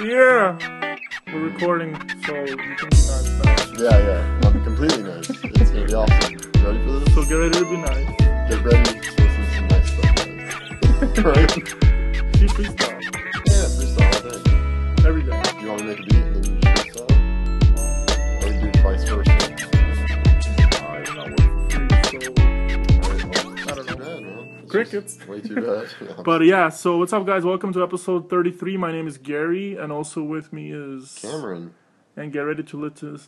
Yeah, we're recording, so you can be nice. Yeah, I'm completely nice. It's gonna be awesome. You ready for this? So get ready to be nice. Get ready to listen to some nice stuff, guys. Right? She freestyle. Yeah, freestyle all day. Every day. You want to make a beat and then you just freestyle? Or you do it vice versa? I'm not working for free, so I don't know. Too bad, man. It's Crickets. just way too bad. Yeah. But yeah, so what's up, guys? Welcome to episode 33. My name is Gary, and also with me is Cameron. And get ready to listen.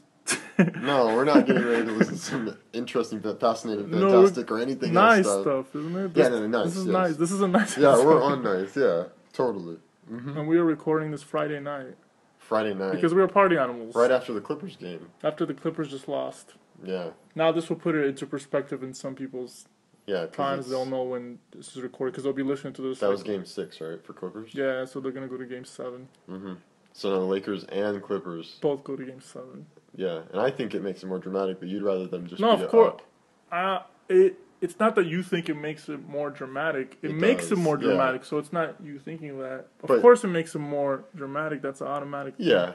No, we're not getting ready to listen to some interesting, fascinating, fantastic, or anything nice else stuff, isn't it? Yeah, no, nice. This is yes. nice. This is a nice. Yeah, episode. we're on nice. Yeah, totally. Mm-hmm. And we are recording this Friday night Friday night. because we are party animals. Right after the Clippers game. After the Clippers just lost. Yeah. Now this will put it into perspective in some people's times. They'll know when this is recorded because they'll be listening to this. That was Game 6, right, for Clippers? Yeah, so they're gonna go to Game 7. Mm-hmm. So now Lakers and Clippers both go to Game 7. Yeah, and I think it makes it more dramatic, but you'd rather them just no, beat of course. Up. It's not that you think it makes it more dramatic. It makes it more dramatic, so it's not you thinking that. Of course, it makes it more dramatic. That's an automatic thing. Yeah,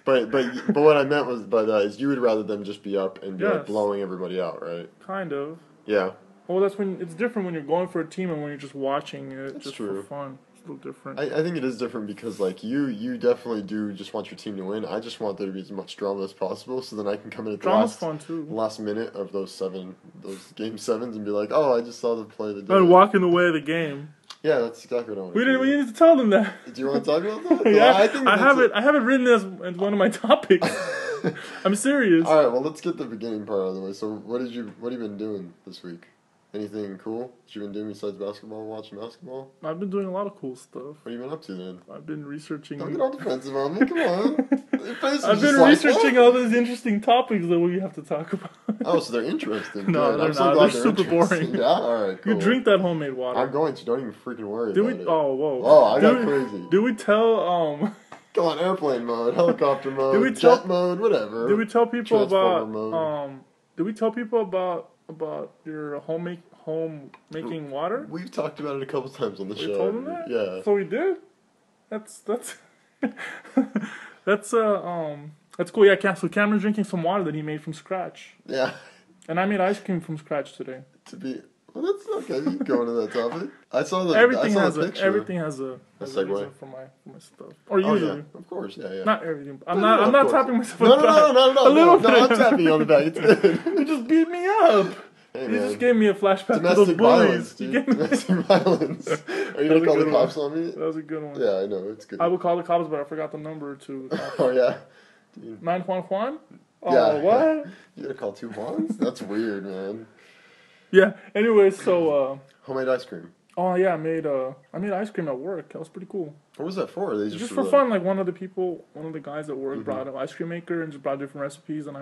but what I meant was by that is you would rather them just be up and be like blowing everybody out, right? Kind of. Yeah. Well, that's when it's different when you're going for a team and when you're just watching it That's just true. for fun. It's a little different. I think it is different because like you definitely do just want your team to win. I just want there to be as much drama as possible, so then I can come in at the fun too. last minute of those game 7s and be like, oh, I just saw the play that did And it. walking away of the game. Yeah, that's exactly what I want. We need to tell them that. Do you want to talk about that? Yeah, I have it written as one of my topics. I'm serious. All right, well, let's get the beginning part out of the way. So, what have you been doing this week? Anything cool that you've been doing besides basketball, watching basketball? I've been doing a lot of cool stuff. What have you been up to then? I've been researching. Don't get all defensive on me. Come on. I've been researching all these interesting topics that we have to talk about. Oh, so they're interesting. No, Good. they're I'm so not. glad They're super boring. Yeah, all right, cool. You drink that homemade water. I'm going to. Don't even freaking worry about it. Oh, whoa. Oh, I got crazy. Do we tell Go on, airplane mode, helicopter mode, jet mode, whatever. Did we tell people about mode. Did we tell people about your home making water? We've talked about it a couple times on the show. We told them that? Yeah. So we did? That's that's cool. Yeah, so Cameron's drinking some water that he made from scratch. Yeah. And I made ice cream from scratch today. Well, that's okay. You can go into that topic. I saw the everything picture. Everything has a segue for my stuff. Or usually. Yeah. Of course, yeah. Not everything. I'm not tapping myself on the back. No, I'm tapping you on the back. It's good. You just beat me up. Hey, you man. just gave me a flashback to Domestic those violence, bullies. dude. Domestic violence. Are you going to call the cops on me? That was a good one. Yeah, I know. It's good. I would call the cops, but I forgot the number to. Oh, yeah? 911? Oh, yeah. what? You got to call 2 Juans? That's weird, man. Yeah, anyway, so... homemade ice cream. Oh, yeah, I made ice cream at work. That was pretty cool. What was that for? Just for fun. Like, one of the guys at work brought an ice cream maker and just brought different recipes, and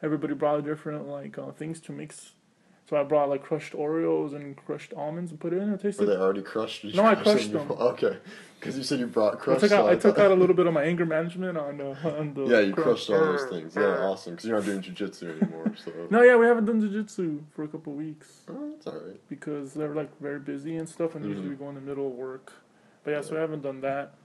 everybody brought different, things to mix. So I brought, crushed Oreos and crushed almonds and put it in. It tasted... Were they already crushed? No, I crushed them. Okay. Because you said you brought crushed... I took out a little bit of my anger management on the... Yeah, you crushed all those things. Yeah, awesome. Because you're not doing jiu-jitsu anymore, so... No, yeah, we haven't done jiu-jitsu for a couple of weeks. Oh, that's alright. Because they're, very busy and stuff, and usually we go in the middle of work. But yeah, so I haven't done that.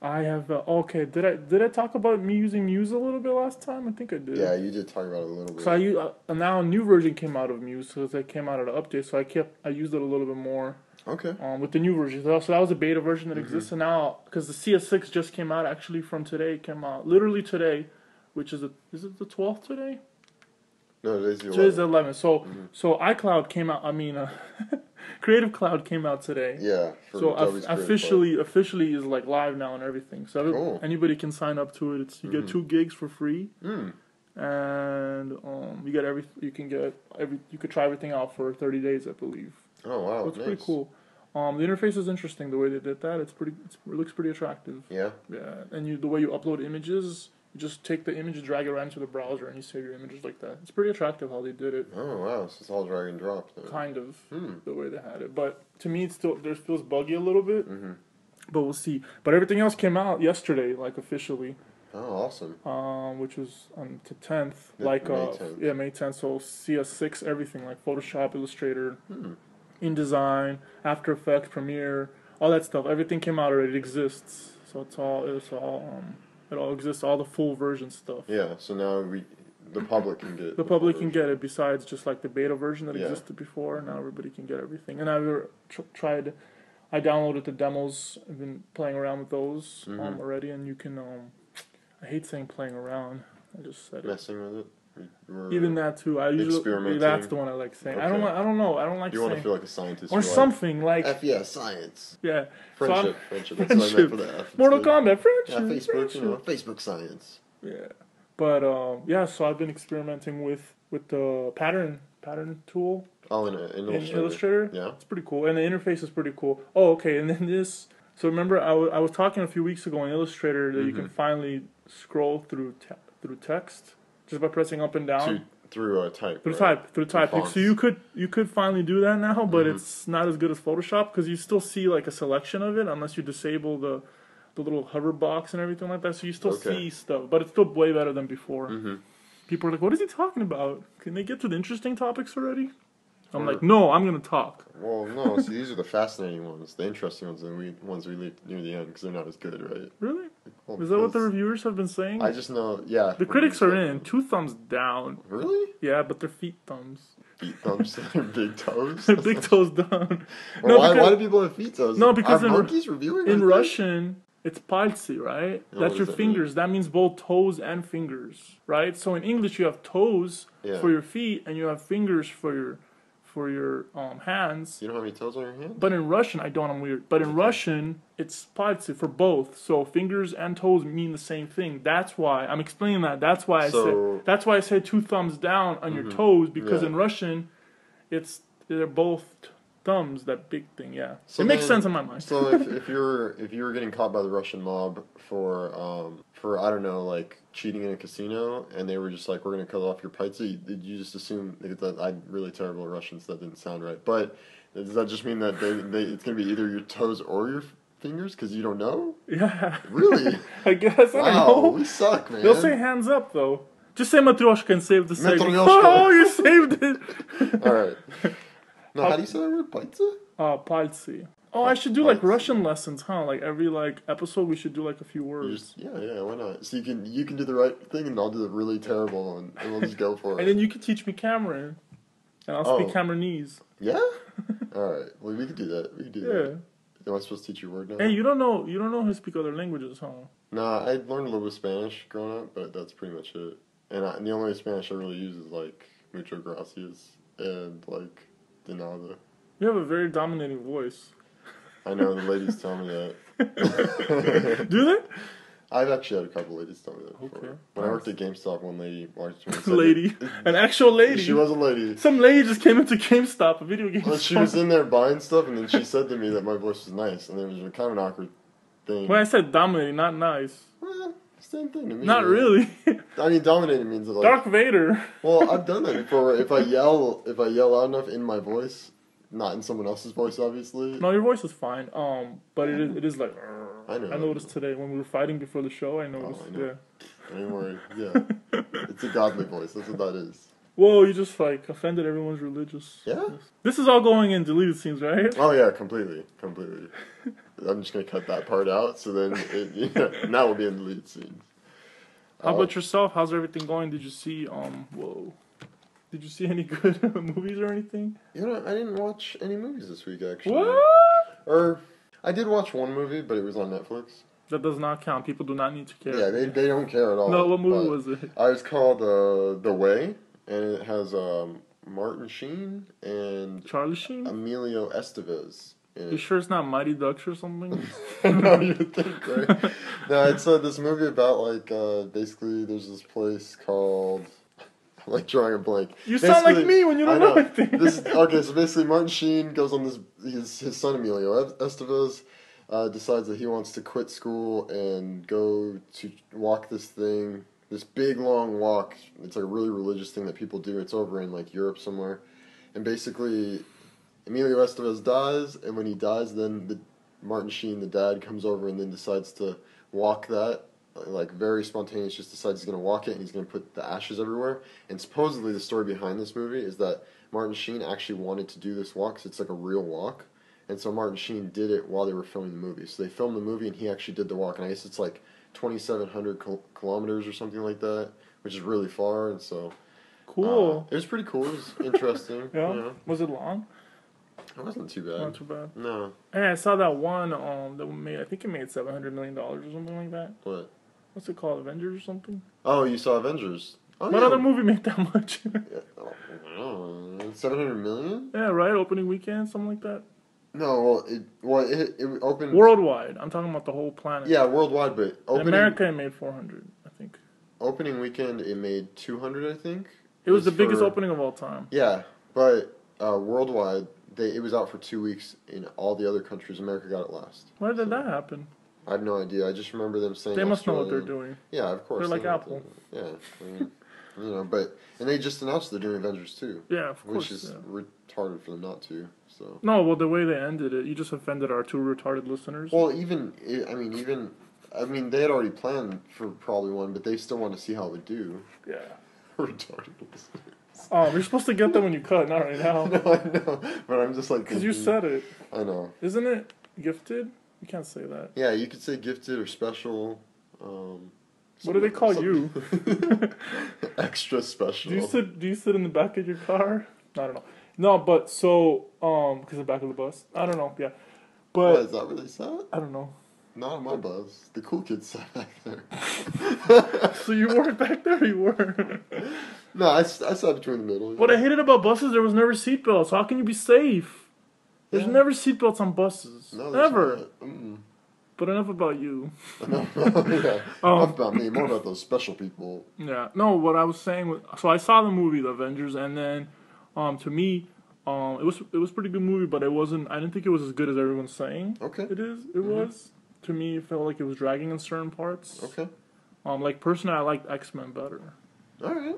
I have... okay, did I talk about me using Muse a little bit last time? I think I did. Yeah, you did talk about it a little bit. So now a new version came out of Muse, because it came out of the update, so I used it a little bit more. Okay. With the new version. So that was a beta version that exists, and now, because the CS6 just came out, actually from today, literally today, which is it the 12th today? No, today's the 11th. Today's the 11th. So iCloud came out, Creative Cloud came out today. Yeah. So officially is live now and everything. So anybody can sign up to it. You get 2 gigs for free. And you could try everything out for 30 days, I believe. Oh wow, it's pretty cool. The interface is interesting. The way they did that, it looks pretty attractive. Yeah. Yeah, and the way you upload images, you just take the image, drag it right into the browser, and you save your images like that. It's pretty attractive how they did it. Oh wow, so it's all drag and drop. Though. Kind of the way they had it, but to me, it feels buggy a little bit. But we'll see. But everything else came out yesterday, officially. Oh, awesome. Which was on the 10th, May 10th. Yeah, May 10th. So CS6, everything Photoshop, Illustrator. InDesign, After Effects, Premiere, all that stuff. Everything came out already. It exists. So it all exists. All the full version stuff. Yeah. So now the public can get the public can get it. Besides just like the beta version that Yeah. existed before, now everybody can get everything. And I've tried. I downloaded the demos. I've been playing around with those already, and you can. I hate saying playing around. I just said messing with it. Even that too. I usually experimenting. that's the one I like saying. Okay. I don't know. I don't like You saying. want to feel like a scientist Or something like. F science. Yeah. Friendship. That's what I meant for the F. Mortal Kombat friendship. Yeah, Facebook. Friendship. Facebook science. Yeah. But yeah, so I've been experimenting with the pattern tool. Oh, in Illustrator. Yeah. It's pretty cool, and the interface is pretty cool. Oh, okay, and then this. So remember, I was talking a few weeks ago in Illustrator that you can finally scroll through text just by pressing up and down. Through type. Through type. So you could finally do that now, but it's not as good as Photoshop because you still see like a selection of it unless you disable the little hover box and everything like that. So you still see stuff, but it's still way better than before. People are like, "What is he talking about? Can they get to the interesting topics already?" I'm like, "No, I'm gonna talk." Well, no. See, these are the fascinating ones, the interesting ones, and we leave near the end because they're not as good, right? Really? Well, Is that what the reviewers have been saying? I just know, yeah. The critics are in 2 thumbs down. Really? Yeah, but they're feet thumbs. Feet thumbs, their big toes. Their big toes down. Well, why do people have feet toes? No, because are monkeys reviewing in Russian, it's palцы, right? No, That's your that fingers. mean? That means both toes and fingers, right? So in English, you have toes for your feet, and you have fingers for your hands. You don't have any toes on your hand? But in Russian, I'm weird. But in Russian, it's palцы for both. So fingers and toes mean the same thing. That's why I'm explaining that. That's why I said 2 thumbs down on your toes because in Russian, they're both thumbs. That big thing, yeah. So it makes sense in my mind. So if you were getting caught by the Russian mob for I don't know, like cheating in a casino, and they were just like, we're gonna cut off your palцы, did you just assume that I'm really terrible at Russian, so that didn't sound right? But does that just mean that it's gonna be either your toes or your fingers because you don't know? Yeah. Really? I guess. I don't know. We suck, man. They'll say hands up though. Just say Matryoshka and save the segment. Matryoshka. Oh, you saved it. All right. No, how do you say that word? Palцы? Palцы. Oh, I should do like Russian lessons, huh? Like every episode, we should do like a few words. Yeah, why not? So you can do the right thing, and I'll do the really terrible one, and we'll just go for it. And then you can teach me Cameron, and I'll speak Cameroonese. Yeah. All right. Well, we can do that. That. Am I supposed to teach you a word now? Hey, you don't know how to speak other languages, huh? Nah, I learned a little bit of Spanish growing up, but that's pretty much it. And the only Spanish I really use is like mucho gracias and like de nada. You have a very dominating voice. I know, the ladies tell me that. Do they? I've actually had a couple ladies tell me that before. Okay. When I worked at GameStop, one lady watched me. Lady. An actual lady. She was a lady. Some lady just came into GameStop, a video game Well, she was in there buying stuff, and then she said to me that my voice was nice, and it was kind of an awkward thing. When I said dominating, not nice. Well, same thing to me. Not really. I mean, dominating means like... Darth Vader. Well, I've done that before. If I yell loud enough in my voice, not in someone else's voice, obviously. No, your voice is fine. But it is like. I know. I noticed today when we were fighting before the show. I noticed. Oh, I know. Yeah. Don't worry. Yeah, it's a godly voice. That's what that is. Whoa! You just offended everyone's religious. Yeah. This is all going in deleted scenes, right? Oh yeah, completely. I'm just gonna cut that part out. So then, and that will be in deleted scenes. How about yourself? How's everything going? Did you see? Did you see any good movies or anything? You know, I didn't watch any movies this week, actually. What? Or, I did watch one movie, but it was on Netflix. That does not count. People do not need to care. Yeah, they don't care at all. No, what movie was it? It's called The Way, and it has Martin Sheen and Charlie Sheen? Emilio Estevez in it. You sure it's not Mighty Ducks or something? No, you would think, right? No, it's this movie about, basically, there's this place called... I'm drawing a blank. You sound like me when you don't know anything. So basically Martin Sheen goes on his son Emilio Estevez decides that he wants to quit school and go to walk this big long walk. It's like a really religious thing that people do. It's over in Europe somewhere. And basically Emilio Estevez dies, and when he dies, then Martin Sheen, the dad, comes over and then decides to walk that. Very spontaneous, just decides he's going to walk it and he's going to put the ashes everywhere. And supposedly the story behind this movie is that Martin Sheen actually wanted to do this walk because it's like a real walk. And so Martin Sheen did it while they were filming the movie. So they filmed the movie, and he actually did the walk. And I guess it's like 2,700 kilometers or something like that, which is really far. And so, cool. It was pretty cool. It was interesting. Yeah. You know? Was it long? It wasn't too bad. Not too bad. No. Hey, I saw that one that made. I think it made $700 million or something like that. What? What's it called? Avengers or something? Oh, you saw Avengers. Oh, what other movie made that much? Yeah. Oh, 700 million? Yeah, right. Opening weekend, something like that. No, it opened Worldwide. I'm talking about the whole planet. Yeah, worldwide, but in America it made 400, I think. Opening weekend it made 200, I think. It was the biggest opening of all time. Yeah, but worldwide it was out for 2 weeks in all the other countries. America got it last. Why did that happen? I have no idea. I just remember them saying they must know what they're doing. Yeah, of course. They're like Apple. Yeah, I mean, you know, and they just announced they're doing Avengers 2. Yeah, of course. Which is retarded for them not to. So. No, well, the way they ended it, you just offended our 2 retarded listeners. Well, they had already planned for probably one, but they still want to see how it would do. Yeah. Retarded listeners. You're supposed to get them when you cut, not right now. No, I know, but I'm just like... Because you said it. I know. Isn't it gifted? You can't say that. Yeah, you could say gifted or special. What do they call you? Extra special. Do you sit in the back of your car? I don't know. No, but so, because the back of the bus. I don't know, yeah. But... What, is that what they said? I don't know. Not on my bus. The cool kids sat back there. So you weren't back there, or you were? No, I sat between the middle. What I hated about buses, there was never seatbelts. How can you be safe? There's never seatbelts on buses. No, never. But enough about you. Enough about me. More about those special people. Yeah. No, what I was saying was... So I saw the movie, The Avengers, and then, to me, it was a pretty good movie, but it wasn't... I didn't think it was as good as everyone's saying. Okay. It was. To me, it felt like it was dragging in certain parts. Okay. Like, personally, I liked X-Men better. Alright.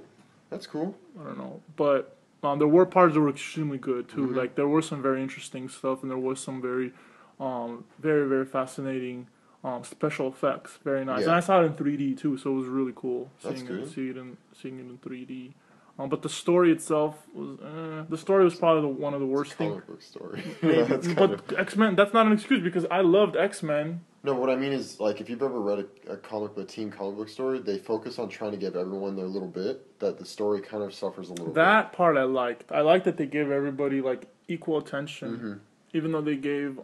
That's cool. I don't know. But there were parts that were extremely good, too. Mm-hmm. Like, there were some very interesting stuff, and there was some very, very, very fascinating special effects. Very nice. Yeah. And I saw it in 3D, too, so it was really cool That's good. seeing it in 3D. But the story itself was... the story was probably one of the worst things. Comic book story. Maybe. But X-Men, that's not an excuse, because I loved X-Men. No, what I mean is, like, if you've ever read a teen comic book story, they focus on trying to give everyone their little bit, that the story kind of suffers a little bit. That part I liked. I liked that they gave everybody, like, equal attention. Mm-hmm. Even though they gave,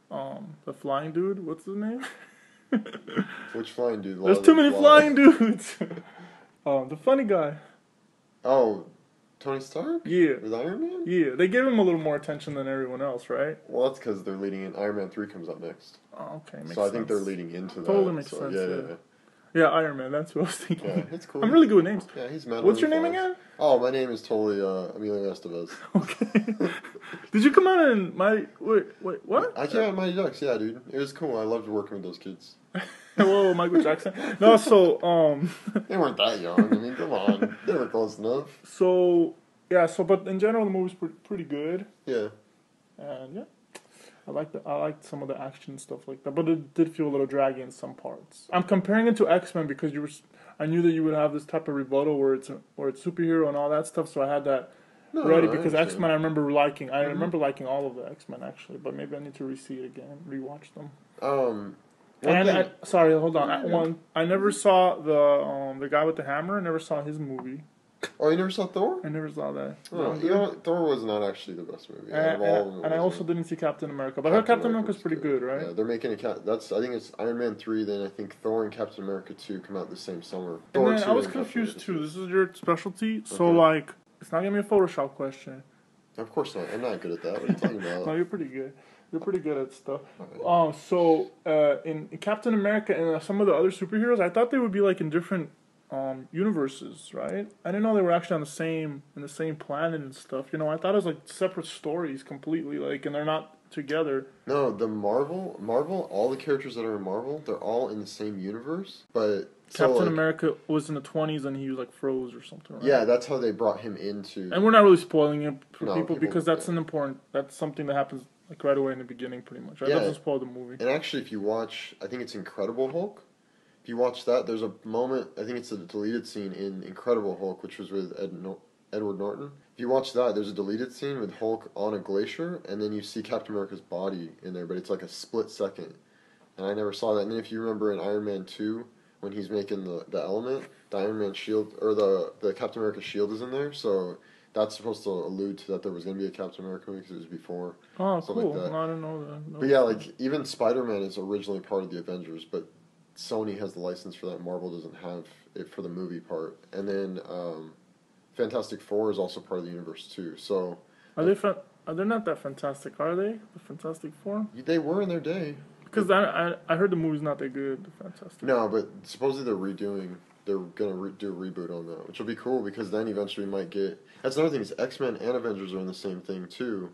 the flying dude, what's his name? Which flying dude? There's too many flying dudes. The funny guy. Oh, Tony Stark? Yeah. With Iron Man? Yeah, they gave him a little more attention than everyone else, right? Well, that's because they're leading in. Iron Man 3 comes up next. Oh, okay, makes sense. So I think they're leading into that. Totally makes sense, yeah. Yeah, Iron Man, that's what I was thinking. Yeah, it's cool. I'm really good with names. Yeah, he's mad. What's your name again? Oh, my name is totally Emilio Estevez. Okay. Did you come out in wait, what? I came out in Mighty Ducks, yeah, dude. It was cool. I loved working with those kids. Whoa, Michael Jackson. No, so they weren't that young. I mean, come on, they were close enough. So yeah, but in general, the movie's pretty good. Yeah. And yeah, I liked some of the action and stuff like that, but it did feel a little draggy in some parts. I'm comparing it to X-Men because I knew that you would have this type of rebuttal where it's superhero and all that stuff, so I had that ready because X-Men I remember liking. I remember liking all of the X-Men actually, but maybe I need to re-see it again, rewatch them. Sorry, hold on. I never saw the guy with the hammer. I never saw his movie. Oh, you never saw Thor? I never saw that. Oh, you know what? Thor was not actually the best movie. And I also didn't see Captain America, but I heard Captain America's pretty good, right? Yeah, they're making I think it's Iron Man 3, then I think Thor and Captain America 2 come out the same summer. And then I was confused too. This is your specialty, so like, it's not gonna be a Photoshop question. Of course not. I'm not good at that. What are you talking about? No, you're pretty good. You're pretty good at stuff. Right. So in Captain America and some of the other superheroes, I thought they would be like in different universes, right? I didn't know they were actually in the same planet and stuff. You know, I thought it was like separate stories completely, like, and they're not together. No, the Marvel, all the characters that are in Marvel, they're all in the same universe, but Captain America was in the 20s and he was like froze or something, right? Yeah, that's how they brought him into. And we're not really spoiling it for people because that's that's something that happens like right away in the beginning, pretty much. Right? Yeah. It doesn't spoil the movie. And actually, if you watch, I think it's Incredible Hulk. If you watch that, there's a moment, I think it's a deleted scene in Incredible Hulk, which was with Ed Edward Norton. If you watch that, there's a deleted scene with Hulk on a glacier, and then you see Captain America's body in there, but it's like a split second. And I never saw that. And then if you remember in Iron Man 2, when he's making the element, the Iron Man shield, or the Captain America shield is in there, so that's supposed to allude to that there was going to be a Captain America movie because it was before. Oh, cool. Like no, I didn't know that. No. But yeah, like, even Spider-Man is originally part of the Avengers, but Sony has the license for that. Marvel doesn't have it for the movie part. And then Fantastic Four is also part of the universe, too. So Are they not that fantastic, are they? The Fantastic Four? They were in their day. Because I heard the movie's not that good, the Fantastic Four. No, but supposedly they're going to do a reboot on that, which will be cool because then eventually we might get... That's another thing, is X-Men and Avengers are in the same thing, too.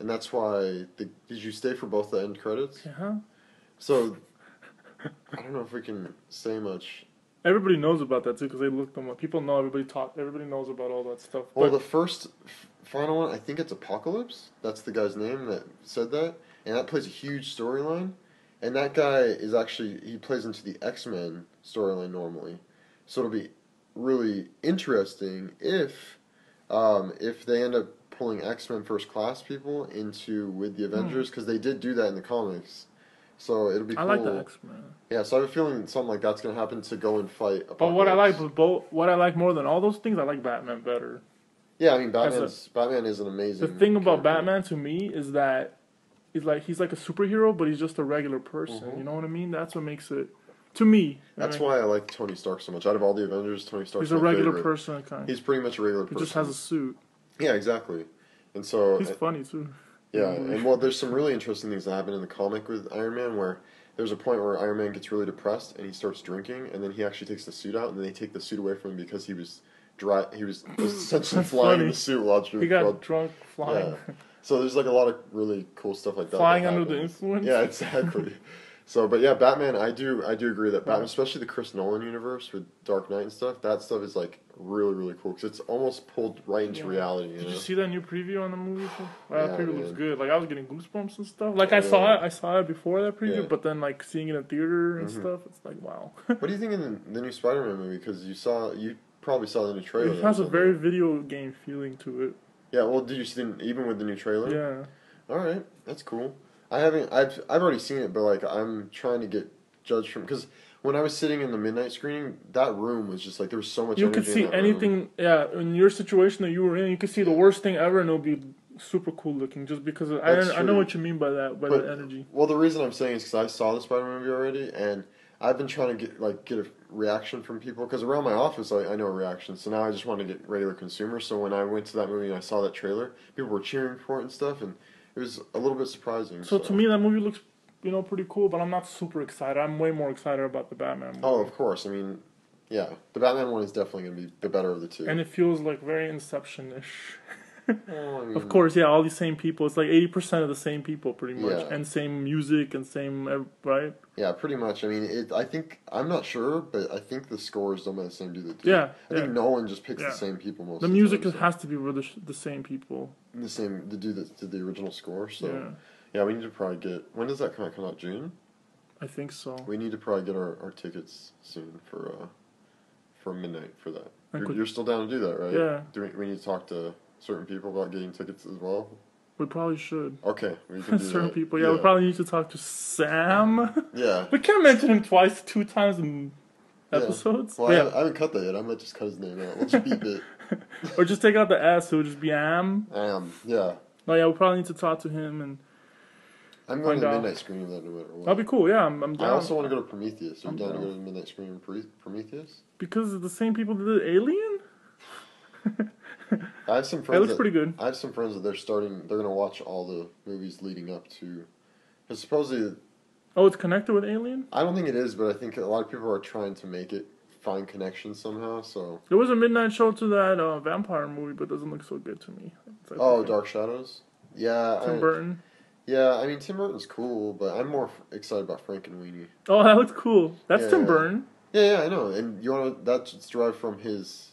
And that's why... Did you stay for both the end credits? Yeah. So, I don't know if we can say much. Everybody knows about that, too, because they looked them up. People know, everybody knows about all that stuff. Well, the first final one, I think it's Apocalypse. That's the guy's name that said that. And that plays a huge storyline. And that guy is actually... He plays into the X-Men storyline normally. So it'll be really interesting if they end up pulling X-Men First Class people with the Avengers, because they did do that in the comics. So it'll be cool. I like the X-Men. Yeah, so I have a feeling something like that's going to happen to go and fight Apocalypse. But what I like more than all those things, I like Batman better. Yeah, I mean, Batman is an amazing The thing about character. Batman to me is that he's like a superhero, but he's just a regular person. Mm-hmm. You know what I mean? That's what makes it... To me. That's why I like Tony Stark so much. Out of all the Avengers, Tony Stark's He's a regular favorite. person, kind of. He's pretty much a regular person. He just has a suit. Yeah, exactly. And so... He's funny, too. Yeah, and well, there's some really interesting things that happen in the comic with Iron Man, where there's a point where Iron Man gets really depressed, and he starts drinking, and then he actually takes the suit out, and then they take the suit away from him because he was essentially flying in the suit while he got drunk flying. Yeah. So there's like a lot of really cool stuff like that. Flying under the influence? Yeah, exactly. So, but yeah, Batman, I do agree that Batman, especially the Chris Nolan universe with Dark Knight and stuff, that stuff is like really, really cool because it's almost pulled right into reality. Did you see that new preview on the movie? That preview looks good. Like I was getting goosebumps and stuff. Like I saw it before that preview, but then like seeing it in theater and stuff, it's like wow. What do you think in the new Spider-Man movie? Because you probably saw the new trailer. It has a very video game feeling to it. Yeah, well, did you see even with the new trailer? Yeah. All right, that's cool. I've already seen it, but like I'm trying to get judged from because when I was sitting in the midnight screening, that room was just like there was so much. You could see anything. Room. Yeah, in your situation that you were in, you could see the worst thing ever, and it'll be super cool looking. Just because I know what you mean by that, by the energy. Well, the reason I'm saying is because I saw the Spider-Man movie already, and I've been trying to get a reaction from people because around my office I know a reaction. So now I just want to get regular consumers. So when I went to that movie and I saw that trailer, people were cheering for it and stuff, and it was a little bit surprising. So to me, that movie looks, pretty cool, but I'm not super excited. I'm way more excited about the Batman movie. Oh, of course. I mean, yeah, the Batman one is definitely going to be the better of the two. And it feels like very Inception-ish. Well, I mean, of course, yeah, all these same people. It's like 80% of the same people, pretty much, yeah. and same music and same, right? Yeah, pretty much. I mean, I'm not sure, but I think the score is done by the same dude that did. Yeah, I think Nolan just picks the same people most. The music has to be with the same people. The dude that did the original score. So yeah, we need to probably get. When does that come out? June? I think so. We need to probably get our tickets soon for midnight for that. You're still down to do that, right? Yeah. We need to talk to certain people about getting tickets as well? We probably should. Okay, we can do certain that. people, we probably need to talk to Sam. Yeah. We can't mention him two times in episodes. Well, I haven't cut that yet. I might just cut his name out. We'll just beep it. Or just take out the S, so it'll just be Am. Yeah. No, yeah, we probably need to talk to him and... I'm going to the midnight screening of that no matter what. That'd be cool, yeah, I'm down. I also want to go to Prometheus. Are you down to go to the midnight screening of Prometheus? Because of the same people that did Alien? I have some friends. It looks pretty good. I have some friends that they're going to watch all the movies leading up to. Because supposedly. Oh, it's connected with Alien? I don't think it is, but I think a lot of people are trying to make it find connections somehow. So. There was a midnight show to that vampire movie, but it doesn't look so good to me. Like, Dark Shadows? Yeah. Tim Burton? Yeah, I mean, Tim Burton's cool, but I'm more excited about Frankenweenie. Oh, that looks cool. That's Tim Burton. Yeah, I know. And that's derived from his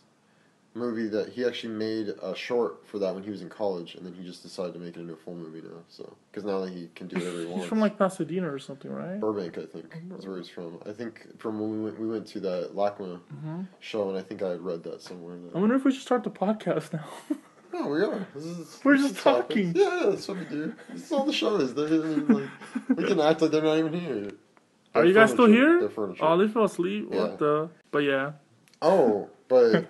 movie that he actually made a short for that when he was in college, and then he just decided to make it into a full movie now. So, because now that he can do whatever he wants. He's from like Pasadena or something, right? Burbank, I think, is where he's from. I think from when we went to that LACMA show, and I think I had read that somewhere. I wonder if we should start the podcast now. No, we are. We're just talking. Yeah, that's what we do. This is all the show is. We can act like they're not even here. Are you guys still here? They're furniture. Oh, they fell asleep. Yeah. What the? But yeah. Oh, but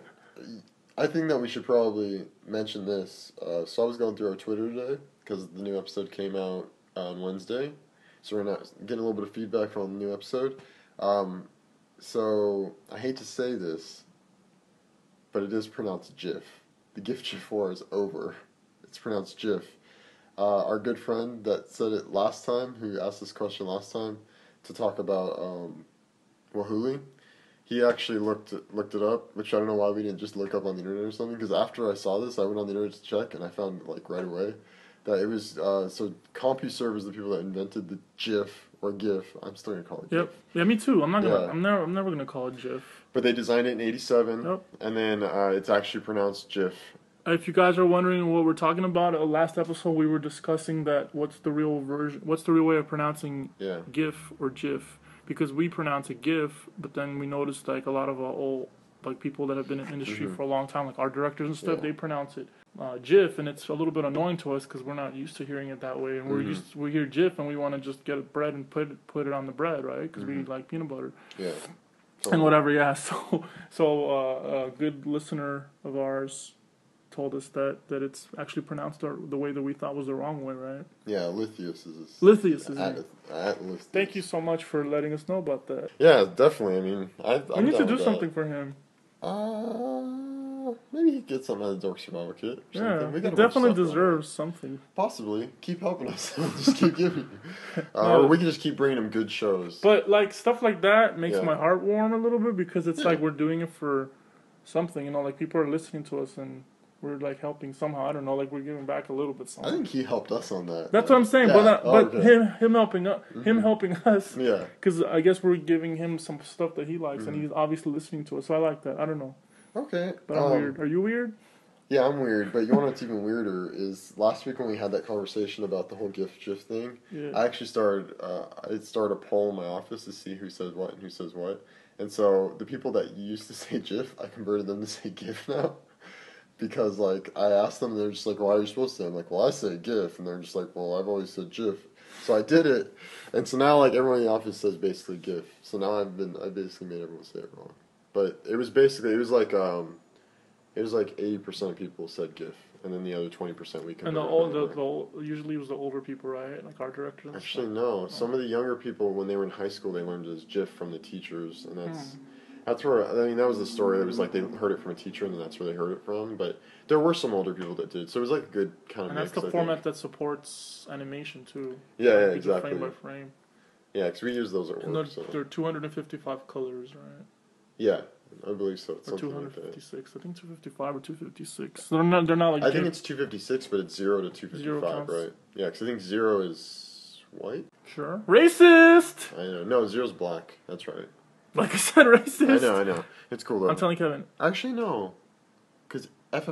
I think that we should probably mention this. So I was going through our Twitter today because the new episode came out on Wednesday. So we're not getting a little bit of feedback from the new episode. So I hate to say this, but it is pronounced GIF. The GIF GIF war is over. It's pronounced GIF. Our good friend that said it last time, who asked this question last time, to talk about Wahuli, he actually looked it up, which I don't know why we didn't just look up on the internet or something, because after I saw this, I went on the internet to check, and I found, like, right away, that it was, so CompuServe is the people that invented the GIF, or GIF, I'm still going to call it GIF. Yep. Yeah, me too. I'm never going to call it GIF. But they designed it in 87, yep. And then it's actually pronounced GIF. If you guys are wondering what we're talking about, last episode we were discussing that what's the real way of pronouncing GIF or GIF, because we pronounce it GIF, but then we noticed like a lot of old like people that have been in the industry for a long time, like art directors and stuff, they pronounce it GIF, and it's a little bit annoying to us because we're not used to hearing it that way, and we hear GIF and we want to just get a bread and put it on the bread, right? Because we like peanut butter. Yeah. And whatever, yeah. So a good listener of ours told us that it's actually pronounced the way that we thought was the wrong way, right? Yeah, Lithius is it. At Lithius. Thank you so much for letting us know about that. Yeah, definitely. I mean, we need to do something for him. Maybe he gets something out of the Dork Survival Kit. Or something. He definitely deserves something. Possibly. Keep helping us. We'll just keep giving you. Or we can just keep bringing him good shows. But like stuff like that makes my heart warm a little bit, because it's like we're doing it for something, you know, like people are listening to us and we're like helping somehow. I don't know, like we're giving back a little bit something. I think he helped us on that. That's what I'm saying. Yeah. But him helping us. Yeah. Because I guess we're giving him some stuff that he likes, and he's obviously listening to us. So I like that. I don't know. Okay. But I'm weird. Are you weird? Yeah, I'm weird. But you know what's even weirder is last week when we had that conversation about the whole GIF thing, I actually started a poll in my office to see who says what and who says what. And so the people that used to say GIF, I converted them to say GIF now. Because, like, I asked them, and they're just like, why are you supposed to? I'm like, well, I say GIF. And they're just like, well, I've always said GIF. So I did it. And so now, like, everyone in the office says basically GIF. So now I basically made everyone say it wrong. But it was like 80% of people said GIF. And then the other 20% we converted. And usually it was the older people, right? Like art directors? Actually, no. Some of the younger people, when they were in high school, they learned as GIF from the teachers. And that's where, I mean, that was the story. It was like they heard it from a teacher, and that's where they heard it from. But there were some older people that did. So it was like a good kind of mix. And that's the format that supports animation, too. Yeah, exactly. Frame by frame. Yeah, because we use those at work. There are 255 colors, right? Yeah, I believe so. Or 256. Like I think 255 or 256. They're not like... I think it's 256, but it's 0 to 255, right? Yeah, because I think 0 is white. Sure. Racist! I know. No, 0's black. That's right. Like I said, racist. I know. It's cool though. I'm telling Kevin. Actually, no. Because F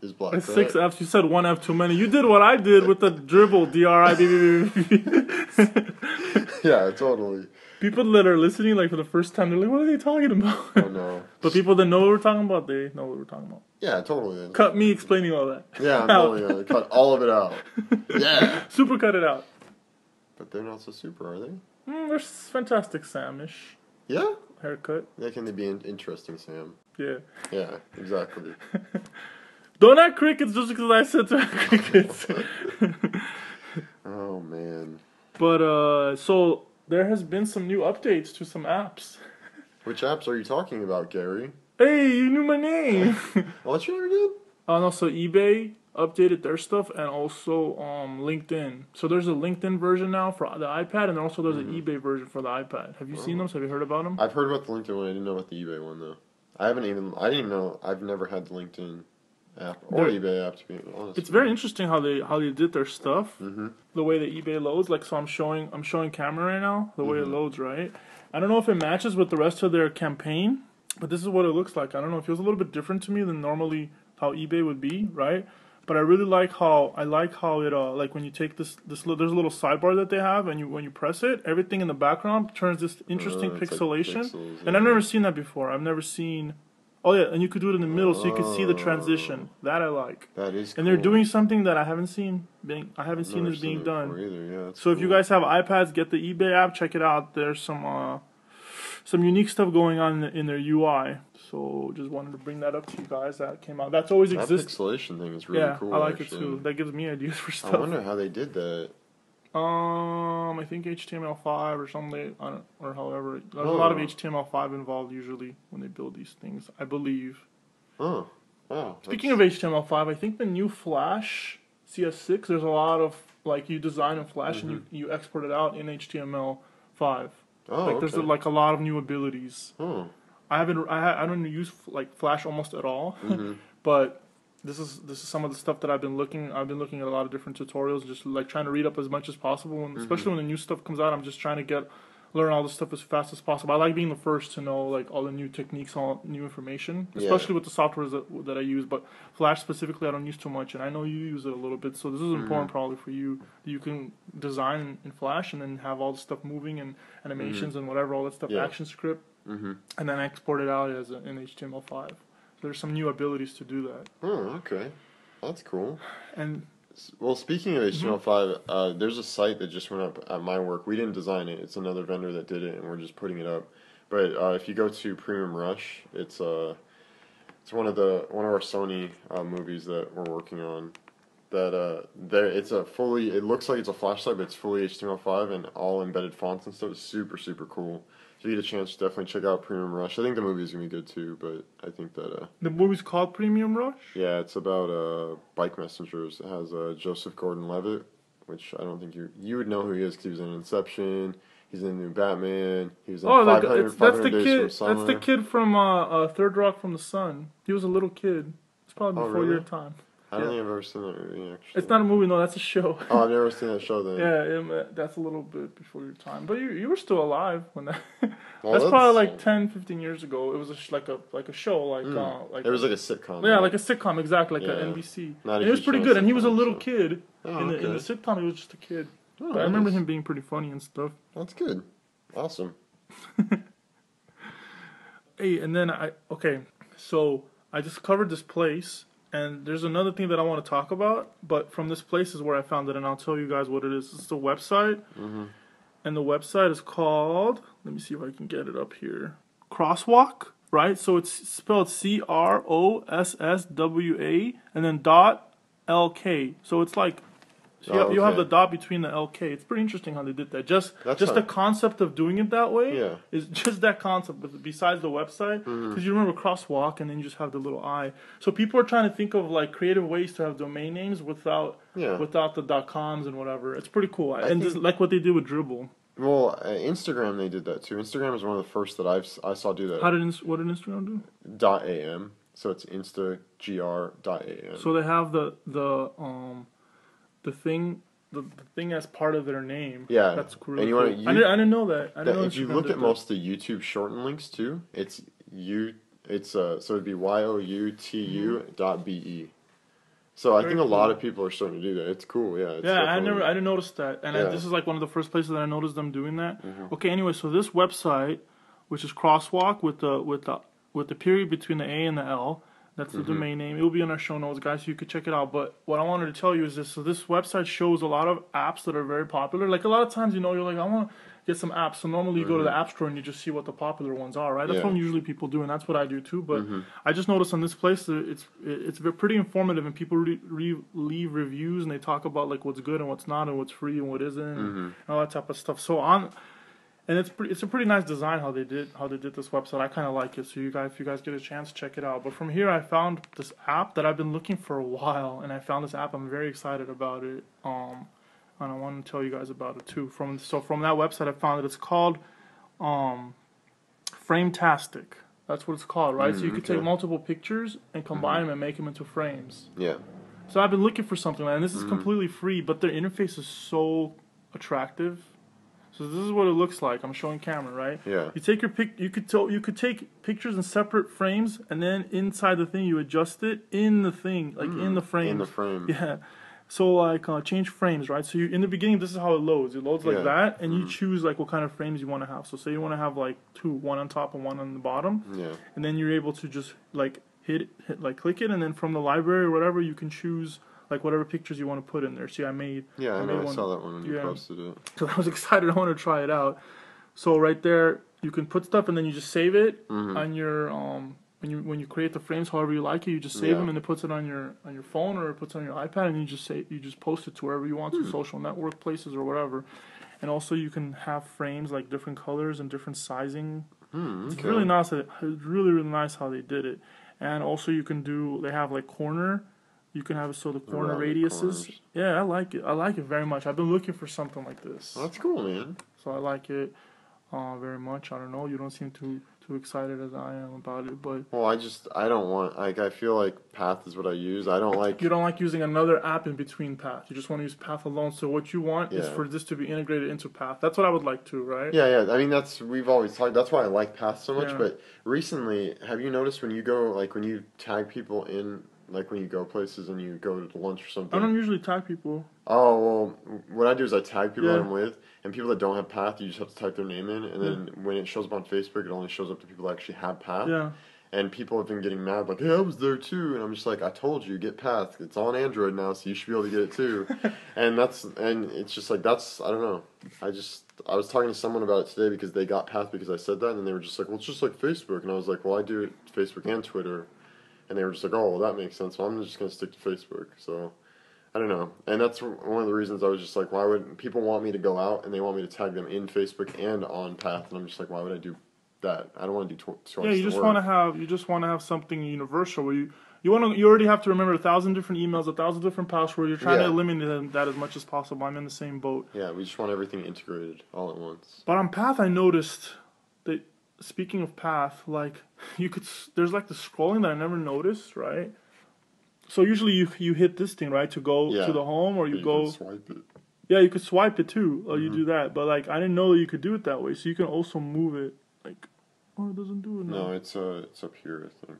is black. It's 6 F's. You said 1 F too many. You did what I did with the dribble. D-R-I-B-B-B-B. Yeah, totally. People that are listening, like, for the first time, they're like, what are they talking about? Oh, no. But people that know what we're talking about, they know what we're talking about. Yeah, totally. Cut me explaining all that. Yeah, I'm totally going to cut all of it out. Yeah. Super cut it out. But they're not so super, are they? They're fantastic Sam-ish. Yeah? Haircut. Yeah, can they be interesting, Sam? Yeah. Yeah, exactly. Don't act crickets just because I said to act crickets. Oh, man. But, so, there has been some new updates to some apps. Which apps are you talking about, Gary? Hey, you knew my name. What's your name again? And also eBay updated their stuff, and also LinkedIn. So there's a LinkedIn version now for the iPad, and also there's an eBay version for the iPad. Have you seen those? Have you heard about them? I've heard about the LinkedIn one. I didn't know about the eBay one though. I didn't even know. I've never had the LinkedIn app or eBay app, to be honest. It's very interesting how they did their stuff. The way that eBay loads. Like, so I'm showing camera right now. The way it loads, right? I don't know if it matches with the rest of their campaign. But this is what it looks like. I don't know. It feels a little bit different to me than normally how eBay would be, right? But I really like how it like when you take this there's a little sidebar that they have, and when you press it, everything in the background turns this interesting pixelation. Like pixels, and I've never seen that before. I've never seen. Oh yeah, and you could do it in the middle, so you could see the transition. That I like. That is cool. And they're doing something that I haven't seen being done. Either. Yeah, so if you guys have iPads, get the eBay app, check it out. There's some unique stuff going on in their UI. So just wanted to bring that up to you guys. That came out. That's always existed. That pixelation thing is really cool. I like actually. it too. That gives me ideas for stuff. I wonder how they did that. I think HTML5 or something, or however. There's a lot of HTML5 involved usually when they build these things, I believe. Oh, wow. Speaking of HTML5, I think the new Flash CS6, there's a lot of, like, you design in Flash and you export it out in HTML5. Oh, like, there's like a lot of new abilities. Oh. I don't use like Flash almost at all, but this is some of the stuff that I've been looking at a lot of different tutorials, just like trying to read up as much as possible, and especially when the new stuff comes out, I'm just trying to learn all this stuff as fast as possible. I like being the first to know like all the new techniques, all new information, especially with the softwares that I use. But Flash specifically, I don't use too much, and I know you use it a little bit, so this is important probably for you. You can design in Flash and then have all the stuff moving and animations and whatever, all that stuff, action script, and then export it out as in HTML5. So there's some new abilities to do that. Oh, okay, that's cool. And well, speaking of HTML5, there's a site that just went up at my work. We didn't design it; it's another vendor that did it, and we're just putting it up. But if you go to Premium Rush, it's one of our Sony movies that we're working on. That it looks like it's a Flash site, but it's fully HTML5 and all embedded fonts and stuff. It's super super cool. If you get a chance, definitely check out Premium Rush. I think the movie's gonna be good too, but I think that the movie's called Premium Rush? Yeah, it's about bike messengers. It has Joseph Gordon-Levitt, which I don't think you would know who he is because he was in Inception. He's in the new Batman. He was in 500 Days from Summer. That's the kid from Third Rock from the Sun. He was a little kid. It's probably before your time. I don't think I've ever seen that movie, actually. It's not a movie, no, that's a show. Oh, I've never seen that show then. Yeah, that's a little bit before your time. But you were still alive when that... that's probably like 10, 15 years ago. It was like a show, like... It was like a sitcom. Yeah, like a sitcom, exactly, like an NBC. And it was pretty good, and he was a little kid. In the sitcom, he was just a kid. Oh, but I remember him being pretty funny and stuff. That's good. Awesome. Hey, and then so I just covered this place... And there's another thing that I want to talk about, but from this place is where I found it, and I'll tell you guys what it is. It's a website, and the website is called, let me see if I can get it up here, Crosswalk, right? So it's spelled CROSSWA, and then .LK. So it's like, you have the dot between the LK. It's pretty interesting how they did that. Just the concept of doing it that way is just that concept, but besides the website, because you remember Crosswalk, and then you just have the little I. So people are trying to think of like creative ways to have domain names without the .coms and whatever. It's pretty cool, and just like what they did with Dribble. Well, Instagram they did that too. Instagram is one of the first that I saw do that. What did Instagram do? .am. So it's instagr.am. So they have the thing as part of their name. Yeah, that's cool. And I didn't know that. If you look at most of the YouTube shorten links too, so it'd be youtu.be. So I think a lot of people are starting to do that. It's cool. Yeah. I didn't notice that, and this is like one of the first places that I noticed them doing that. Okay. Anyway, so this website, which is Crosswalk with the period between the A and the L. That's the domain name. It will be in our show notes, guys, so you could check it out. But what I wanted to tell you is this. So this website shows a lot of apps that are very popular. Like a lot of times, you're like, I want to get some apps. So normally you go to the App Store and you just see what the popular ones are, right? That's what usually people do, and that's what I do too. But I just noticed on this place that it's pretty informative, and people leave reviews, and they talk about like what's good and what's not, and what's free and what isn't, and all that type of stuff. So and it's a pretty nice design how they did this website. I kind of like it. So if you guys get a chance, check it out. But from here, I found this app that I've been looking for a while, and I found this app. I'm very excited about it. And I want to tell you guys about it too. From that website, I found that it's called Frametastic. That's what it's called, right? So you could take multiple pictures and combine them and make them into frames. Yeah. So I've been looking for something like that, and this is completely free, but their interface is so attractive. So this is what it looks like. I'm showing camera, right? Yeah. You take your you could take pictures in separate frames, and then inside the thing you adjust it in the thing, like in the frame. In the frame. Yeah. So like change frames, right? So you in the beginning, this is how it loads. It loads like that, and you choose like what kind of frames you want to have. So say you want to have like two, one on top and one on the bottom. Yeah. And then you're able to just like hit like click it, and then from the library or whatever you can choose like whatever pictures you want to put in there. See, I made. Yeah, I know. I saw that one when you posted it. So I was excited. I want to try it out. So right there, you can put stuff, and then you just save it on your when you create the frames, however you like it, you just save them, and it puts it on your phone or it puts it on your iPad, and you just post it to wherever you want, to social network places or whatever. And also you can have frames like different colors and different sizing. It's really nice. It's really nice how they did it. And also you can do. They have like corner. You can have it so the corner radiuses. Yeah, I like it. I like it very much. I've been looking for something like this. Well, that's cool, man. So I like it very much. I don't know. You don't seem too excited as I am about it, but well, I don't want, like, I feel like Path is what I use. I don't like. You don't like using another app in between Path. You just want to use Path alone. So what you want is for this to be integrated into Path. That's what I would like to, right? Yeah. I mean, we've always talked. That's why I like Path so much. But recently, have you noticed when you go, like, when you tag people in, like when you go places and you go to lunch or something? I don't usually tag people. Oh, well, what I do is I tag people that I'm with, and people that don't have Path, you just have to type their name in, and then when it shows up on Facebook, it only shows up to people that actually have Path. Yeah. And people have been getting mad, like, hey, I was there too, and I'm just like, I told you, get Path. It's on Android now, so you should be able to get it too. and it's just like, I don't know. I was talking to someone about it today because they got Path because I said that, and they were just like, well, it's just like Facebook. And I was like, well, I do it Facebook and Twitter. And they were just like, oh, well, that makes sense. Well, I'm just going to stick to Facebook. So, I don't know. And that's one of the reasons I was just like, why would people want me to go out and they want me to tag them in Facebook and on Path? And I'm just like, why would I do that? I don't want to do twice. Yeah, you just want to have something universal where you already have to remember 1,000 different emails, 1,000 different passwords. You're trying to eliminate that as much as possible. I'm in the same boat. Yeah, we just want everything integrated all at once. But on Path, I noticed that. Speaking of Path, like there's like the scrolling that I never noticed, right? So usually you hit this thing, right, to go to the home, or you go. Can swipe it. Yeah, you could swipe it too, or you do that. But like I didn't know that you could do it that way. So you can also move it, like, oh, it doesn't do it now. No, it's up here, I think.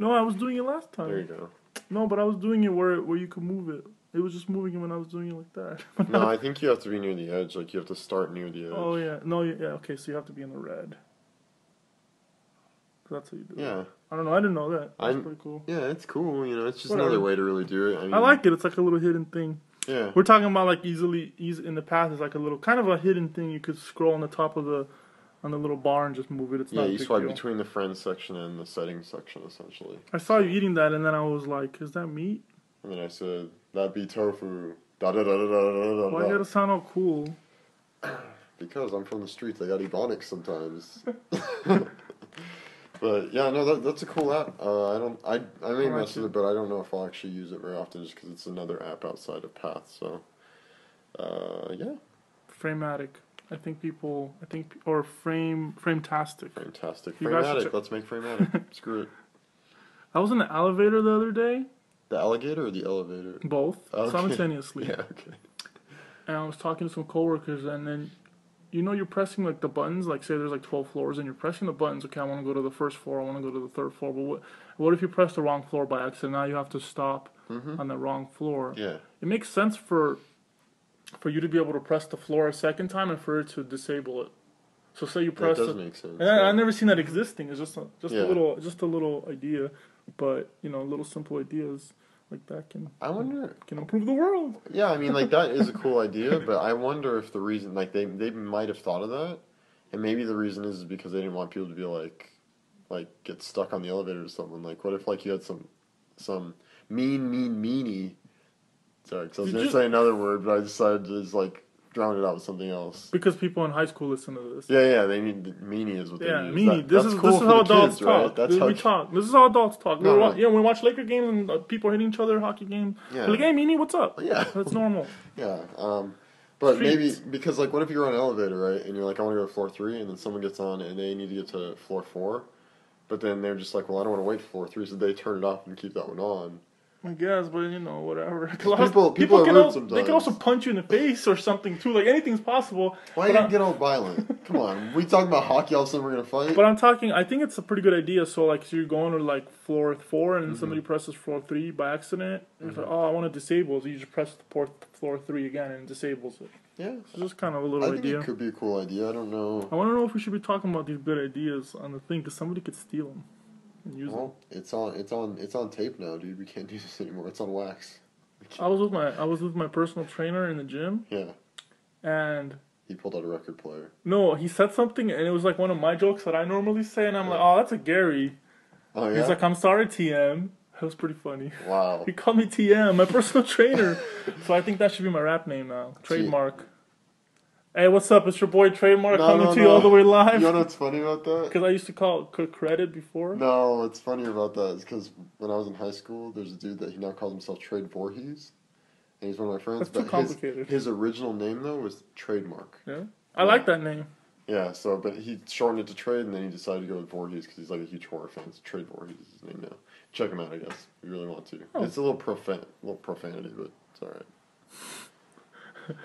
No, I was doing it last time. There you go. No, but I was doing it where you could move it. It was just moving it when I was doing it like that. No, I think you have to be near the edge. Like, you have to start near the edge. Oh, yeah. No, yeah, okay, so you have to be in the red. That's how you do it. Yeah. I don't know. I didn't know that. That's pretty cool. Yeah, it's cool. You know, it's just another way to really do it. I like it. It's like a little hidden thing. Yeah. We're talking about, like, easy in the Path. It's like a little, kind of a hidden thing. You could scroll on the top of on the little bar and just move it. It's not a big deal. Yeah, you swipe between the friends section and the settings section, essentially. I saw you eating that, and then I was like, is that meat? And then I said, that'd be tofu. Da-da-da-da-da-da-da-da. Why gotta sound all cool? Because I'm from the streets. I got ebonics sometimes. But yeah, no, that's a cool app. I may mess with it, but I don't know if I'll actually use it very often, just because it's another app outside of Path. So, yeah. Framatic. Or Frametastic. Framatic. Let's make Framatic. Screw it. I was in the elevator the other day. The alligator or the elevator? Both. Okay. Simultaneously. Yeah, okay. And I was talking to some coworkers, and then, you're pressing, like, the buttons. Like, say there's, like, 12 floors, and you're pressing the buttons. Okay, I want to go to the first floor. I want to go to the third floor. But what if you press the wrong floor by accident? Now you have to stop on the wrong floor. Yeah. It makes sense for you to be able to press the floor a second time and for it to disable it. So say you press. That does make sense. And I've never seen that existing. It's just a little idea, but little simple ideas like that can improve the world. Yeah, I mean, like, that is a cool idea, but I wonder if the reason, like, they might have thought of that, and maybe the reason is because they didn't want people to be like get stuck on the elevator or something. Like, what if, like, you had some meanie. Sorry, because I was going to say another word, but I decided to just, like, drown it out with something else. Because people in high school listen to this. Yeah, they need meanie is what they use. Meanie. This is how adults talk. Right? That's how we talk. This is how adults talk. We watch Laker games and people hitting each other, hockey games. Yeah. Like, hey, meanie, what's up? Yeah. That's normal. Yeah. But maybe, because, like, what if you're on an elevator, right, and you're like, I want to go to floor 3, and then someone gets on and they need to get to floor 4, but then they're just like, well, I don't want to wait for floor 3, so they turn it off and keep that one on. I guess, but whatever. People are rude sometimes. They can also punch you in the face or something too. Like anything's possible. Why you get all violent? Come on, we talking about hockey. All of a sudden we're gonna fight. But I think it's a pretty good idea. So like, so you're going to like floor 4, and somebody presses floor 3 by accident. And it's like, oh, I want to disable. So you just press floor 3 again and it disables it. Yeah, so it's just kind of a little idea. I think it could be a cool idea. I don't know. I want to know if we should be talking about these good ideas on the thing, because somebody could steal them. Well, it's on tape now, dude. We can't do this anymore. It's on wax. I was with my personal trainer in the gym. Yeah. And he pulled out a record player. No, he said something, and it was like one of my jokes that I normally say, and I'm like, oh, that's a Gary. Oh yeah. He's like, I'm sorry, TM. That was pretty funny. Wow. He called me TM, my personal trainer. So I think that should be my rap name now. Trademark. Hey, what's up? It's your boy Trademark coming to you all the way live. You know what's funny about that? Because I used to call credit before. No, what's funny about that is because when I was in high school, there's a dude that he now calls himself Trade Voorhees. And he's one of my friends. That's too complicated. His original name, though, was Trademark. Yeah? I like that name. Yeah, but he shortened it to Trade, and then he decided to go with Voorhees because he's like a huge horror fan. So Trade Voorhees is his name now. Check him out, I guess, if you really want to. Oh. It's a little profanity, but it's alright.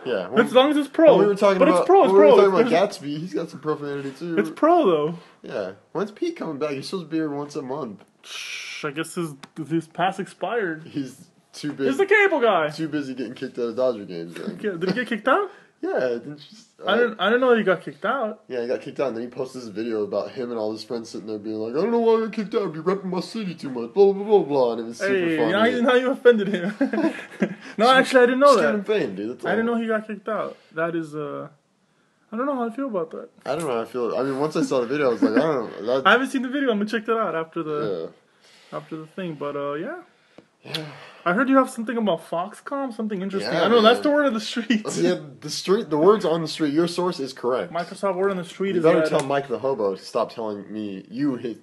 Yeah, as long as it's pro. We were talking about Gatsby. He's got some profanity too. It's pro though. Yeah. When's Pete coming back? He's supposed to be here once a month. I guess his pass expired. He's too busy. He's the cable guy. Too busy getting kicked out of Dodger games. Did he get kicked out? Yeah, I didn't know he got kicked out. Yeah, he got kicked out, and then he posted this video about him and all his friends sitting there being like, I don't know why I got kicked out, I'd be repping my city too much, blah, blah, blah, blah, and it was super funny. Now you offended him. No, actually, I didn't know that. Fame, dude. That's all. I didn't know he got kicked out. That is, I don't know how I feel about that. I don't know how I feel. I mean, once I saw the video, I was like, I don't know. I haven't seen the video. I'm going to check that out after the thing, but yeah. Yeah. I heard you have something about Foxconn, something interesting. Yeah, I know, that's the word of the street. Yeah, the words on the street. Your source is correct. Microsoft word on the street is that... You better tell Mike the hobo to stop telling me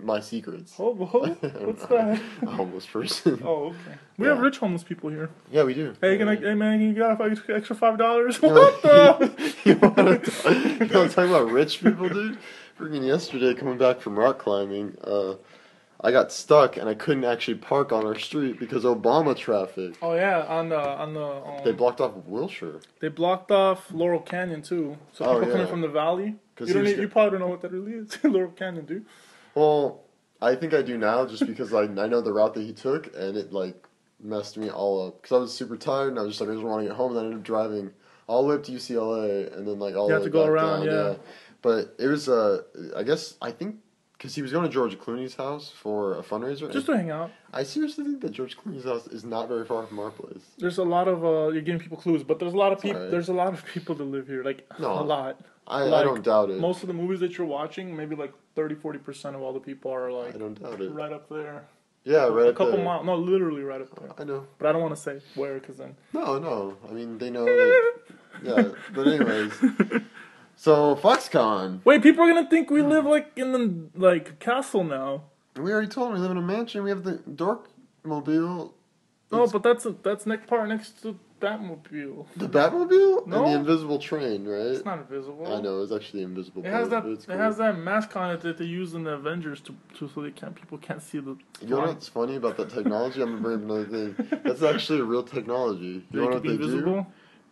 my secrets. Hobo? What's that? A homeless person. Oh, okay. We have rich homeless people here. Yeah, we do. Hey, man, you got an extra $5? What the? You want to talk about rich people, dude? Freaking yesterday, coming back from rock climbing, I got stuck and I couldn't actually park on our street because Obama traffic. Oh yeah, on the. They blocked off Wilshire. They blocked off Laurel Canyon too. So people coming from the valley. You probably don't know what that really is. Laurel Canyon, dude. Well, I think I do now, just because I know the route that he took, and it like messed me all up. Because I was super tired and I was just like, I just want to get home. And then I ended up driving all the way up to UCLA and then like all the way back down. You have to go around, yeah. But it was I think. Because he was going to George Clooney's house for a fundraiser. Just to hang out. I seriously think that George Clooney's house is not very far from our place. There's a lot of, you're giving people clues, but there's a lot of people, there's a lot of people that live here. Like, a lot. I don't doubt it. Most of the movies that you're watching, maybe like 30-40% of all the people are like, I don't doubt it. Right up there. Yeah, right up there. A couple miles, no, literally right up there. I know. But I don't want to say where, because then. No. I mean, they know that. Yeah, but anyways. So, Foxconn. Wait, people are gonna think we live like in the castle now. We already told them we live in a mansion. We have the Dork mobile. No, but that's next to Batmobile. The Batmobile? No. And the invisible train, right? It's not invisible. I know, it's actually invisible. It has that mask on it that they use in the Avengers so people can't see the. You know what's funny about that technology? I'm gonna bring up another thing. That's actually a real technology. You know what they do?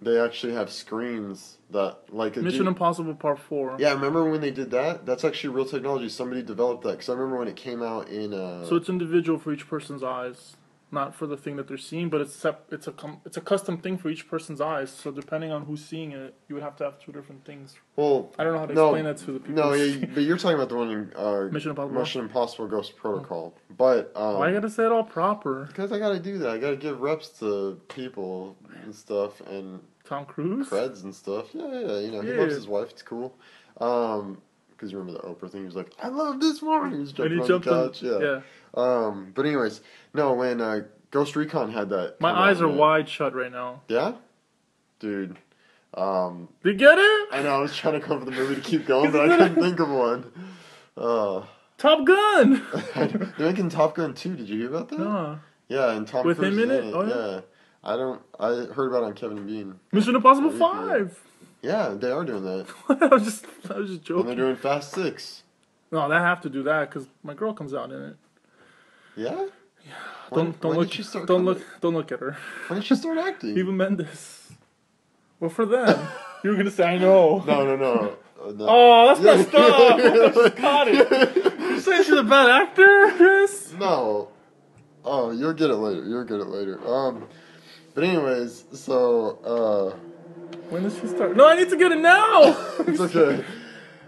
They actually have screens that, like... Mission Impossible Part 4. Yeah, remember when they did that? That's actually real technology. Somebody developed that. Because I remember when it came out in... So it's individual for each person's eyes. Not for the thing that they're seeing, but it's a custom thing for each person's eyes. So depending on who's seeing it, you would have to have two different things. Well... I don't know how to explain that to the people. No, but you're talking about the one in... Mission Impossible Ghost Protocol. But... why you gotta say it all proper? Because I gotta do that. I gotta give reps to people and stuff, and... Tom Cruise? Creds and stuff. Yeah, he loves his wife. It's cool. Because you remember the Oprah thing? He was like, I love this woman. He was jumping on the couch. Yeah. But anyways, no, when Ghost Recon had that... My eyes are wide shut right now. Yeah? Dude. Did you get it? I know, I was trying to come up with a movie to keep going, but I couldn't think of one. Top Gun! They're making Top Gun 2. Did you hear about that? No. Yeah, and Tom Cruise with him in it? Oh, yeah. I heard about it on Kevin and Bean. Mission Impossible 5! Yeah, they are doing that. I was just joking. And they're doing Fast 6. No, they have to do that, because my girl comes out in it. Yeah? Don't look. Don't look at her. When did she start acting? Eva Mendes. Well, for them, you were gonna say I know. No. Oh, that's messed up. I just caught it. You saying she's a bad actor, Chris? No. Oh, you'll get it later. But anyways, so when does she start? No, I need to get it now. It's okay.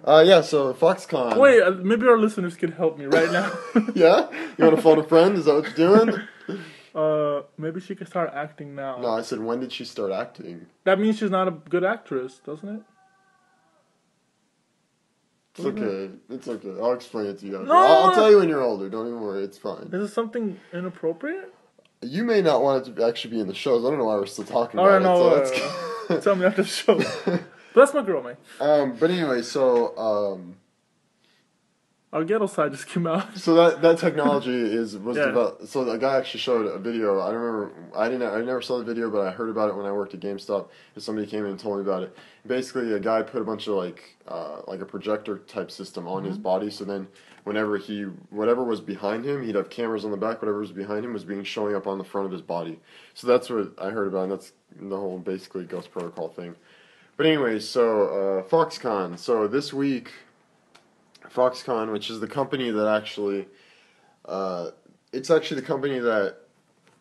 Yeah. So Foxconn. Wait, maybe our listeners could help me right now. Yeah. You want to phone a friend? Is that what you're doing? Maybe she could start acting now. No, I said when did she start acting? That means she's not a good actress, doesn't it? It's okay. I'll explain it to you. No! I'll tell you when you're older. Don't even worry. It's fine. Is it something inappropriate? You may not want it to actually be in the shows. I don't know why we're still talking about it. No. Tell me after the show. But that's my girl, man. But anyway, so our ghetto side just came out. So that technology was developed. So the guy actually showed a video. I don't remember. I never saw the video, but I heard about it when I worked at GameStop. And somebody came in and told me about it. Basically, a guy put a bunch of like a projector type system on his body. So then, whatever was behind him, he'd have cameras on the back. Whatever was behind him was being showing up on the front of his body. So that's what I heard about, and that's the whole basically Ghost Protocol thing. But anyway, so Foxconn. So this week, Foxconn, which is the company that actually, it's actually the company that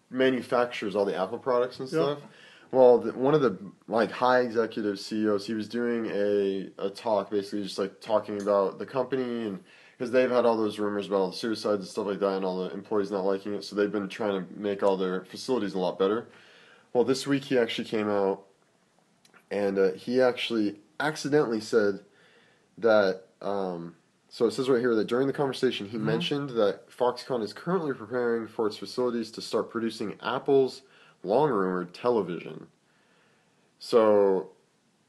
manufactures all the Apple products and stuff. Yep. Well, one of the like high executive CEOs, he was doing a talk, basically just like talking about the company, and because they've had all those rumors about all the suicides and stuff like that, and all the employees not liking it, so they've been trying to make all their facilities a lot better. Well, this week he actually came out, and he actually accidentally said that. So it says right here that during the conversation he mentioned that Foxconn is currently preparing for its facilities to start producing Apple's long-rumored television. So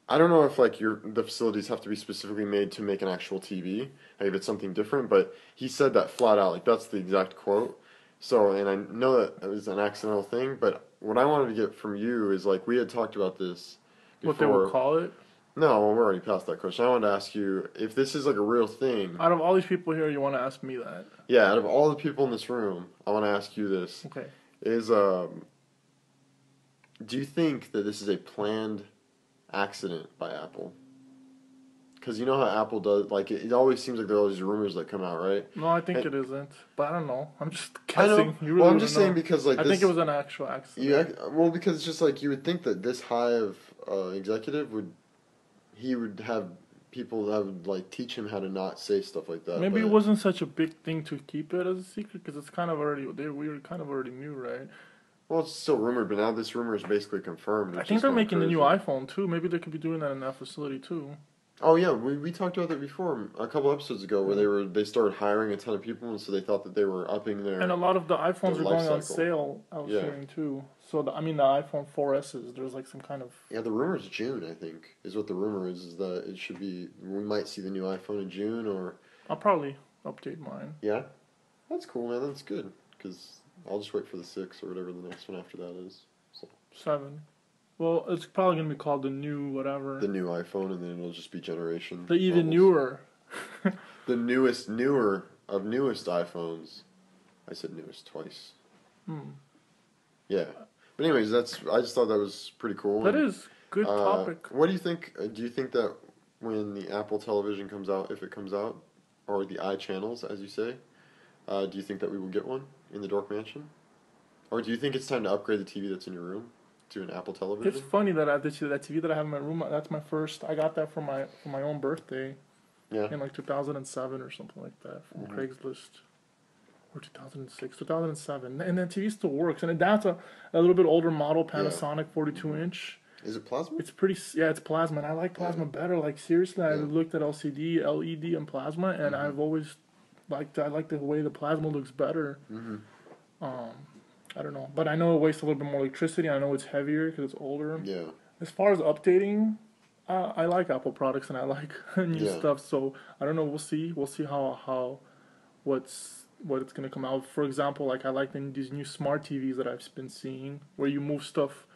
I don't know if like the facilities have to be specifically made to make an actual TV, like if it's something different, but he said that flat out, like that's the exact quote. So, and I know that it was an accidental thing, but what I wanted to get from you is like we had talked about this before. What they would call it? No, well, we're already past that question. I wanted to ask you if this is like a real thing. Out of all these people here, you want to ask me that? Yeah, out of all the people in this room, I want to ask you this. Okay. Do you think that this is a planned accident by Apple? Because you know how Apple does, like, it always seems like there are all these rumors that come out, right? No, I think it isn't. But I don't know. I'm just guessing. I know. Well, I'm just saying because, like, I think it was an actual accident. Well, because it's just like you would think that this high of executive would have people that would like teach him how to not say stuff like that. Maybe it wasn't such a big thing to keep it as a secret because it's kind of already we were kind of already knew, right? Well, it's still rumored, but now this rumor is basically confirmed. I think they're making the new iPhone too. Maybe they could be doing that in that facility too. Oh yeah, we talked about that before a couple episodes ago, where they started hiring a ton of people, and so they thought that they were upping their. And a lot of the iPhones are going on sale. I was hearing too. So the iPhone 4S's, there's like some kind of. Yeah, the rumor is June. I think is what the rumor is that it should be. We might see the new iPhone in June, or. I'll probably update mine. Yeah, that's cool, man. That's good because I'll just wait for the 6 or whatever the next one after that is. So. 7. Well, it's probably going to be called the new whatever. The new iPhone, and then it'll just be generation. The even newer. The newer of newest iPhones. I said newest twice. Yeah. But anyways, I just thought that was pretty cool. That is good topic. What do you think? Do you think that when the Apple television comes out, if it comes out, or the iChannels, as you say, do you think that we will get one in the Dork Mansion? Or do you think it's time to upgrade the TV that's in your room to an Apple television? It's funny that that TV that I have in my room, that's my first. I got that for my own birthday. Yeah. In like 2007 or something like that from Craigslist. Or 2006, 2007. And that TV still works. And that's a little bit older model Panasonic 42-inch. Is it plasma? It's it's plasma. And I like plasma better. Like, seriously, I looked at LCD, LED, and plasma, and I've always liked, I like the way the plasma looks better. I don't know. But I know it wastes a little bit more electricity. I know it's heavier because it's older. Yeah. As far as updating, I like Apple products and I like new stuff. So, I don't know. We'll see. We'll see how what it's going to come out. For example, like I like these new smart TVs that I've been seeing where you move stuff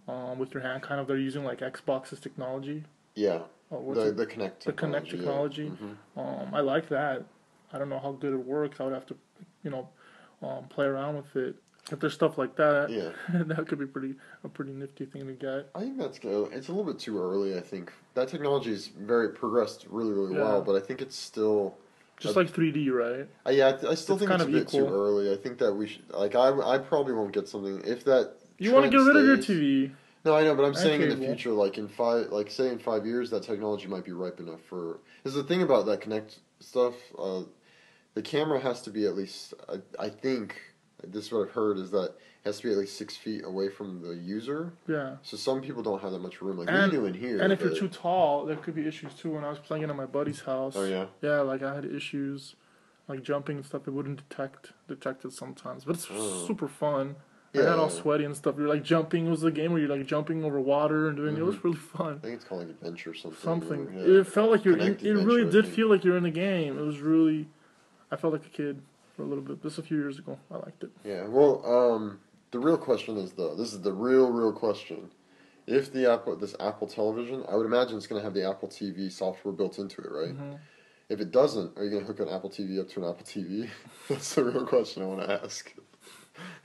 with your hand. Kind of they're using like Xbox's technology. Yeah. The Connect technology. The Connect technology. I like that. I don't know how good it works. I would have to, play around with it. If there's stuff like that, Yeah. that could be a pretty nifty thing to get. I think that's good. It's a little bit too early, I think. That technology is progressed really well, but I think it's still... Just like 3D, right? I still think it's a bit too early. I think that we should... Like, I probably won't get something... If that You want to get rid of your TV. No, I know, but I'm saying in the future, like in 5 years, that technology might be ripe enough for... Because the thing about that Connect stuff, the camera has to be at least... I think... This is what I've heard, is that it has to be at least 6 feet away from the user. Yeah. So some people don't have that much room, like we do in here. And if you're too tall, there could be issues too. When I was playing it at my buddy's house. Oh, yeah? Yeah, like I had issues, like jumping and stuff. It wouldn't detect it sometimes. But it's super fun. Yeah, I got all sweaty and stuff. You're like jumping. It was a game where you're like jumping over water and doing it. It was really fun. I think it's called like Adventure or something. It felt like it really did feel like you're in the game. It was really... I felt like a kid. For a little bit, just a few years ago, I liked it. Yeah, well, the real question is though. This is the real question. If this Apple television, I would imagine it's going to have the Apple TV software built into it, right? Mm-hmm. If it doesn't, are you going to hook an Apple TV up to an Apple TV? That's the real question I want to ask.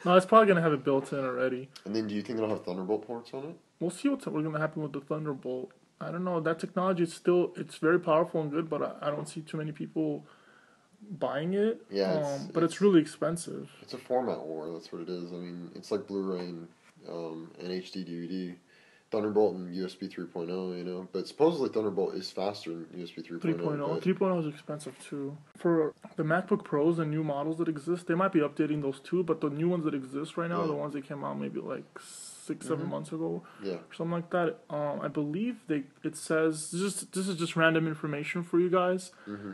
No, it's probably going to have it built in already. And then, do you think it'll have Thunderbolt ports on it? We'll see what's going to happen with the Thunderbolt. I don't know. That technology is it's very powerful and good, but I don't see too many people buying it. Yeah, but it's really expensive. It's a format war. That's what it is. I mean, it's like Blu-ray and HD DVD, Thunderbolt and USB 3.0. You know, but supposedly Thunderbolt is faster than USB 3.0. 3.0 is expensive too. For the MacBook Pros and new models that exist, they might be updating those too. But the new ones that exist right now, are the ones that came out maybe like 6-7 months ago, or something like that. I believe it says this is just random information for you guys. Mm-hmm.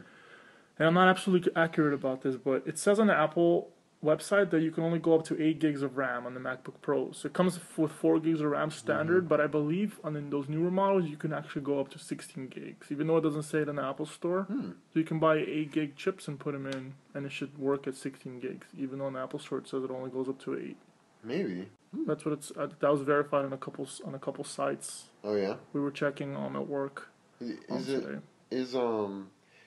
And I'm not absolutely accurate about this, but it says on the Apple website that you can only go up to 8 gigs of RAM on the MacBook Pro. So it comes with 4 gigs of RAM standard, but I believe on those newer models you can actually go up to 16 gigs, even though it doesn't say it in the Apple Store. So you can buy 8 gig chips and put them in, and it should work at 16 gigs, even though in the Apple Store it says it only goes up to 8. Maybe. That's what it's. That was verified on a couple sites. Oh yeah. We were checking at work.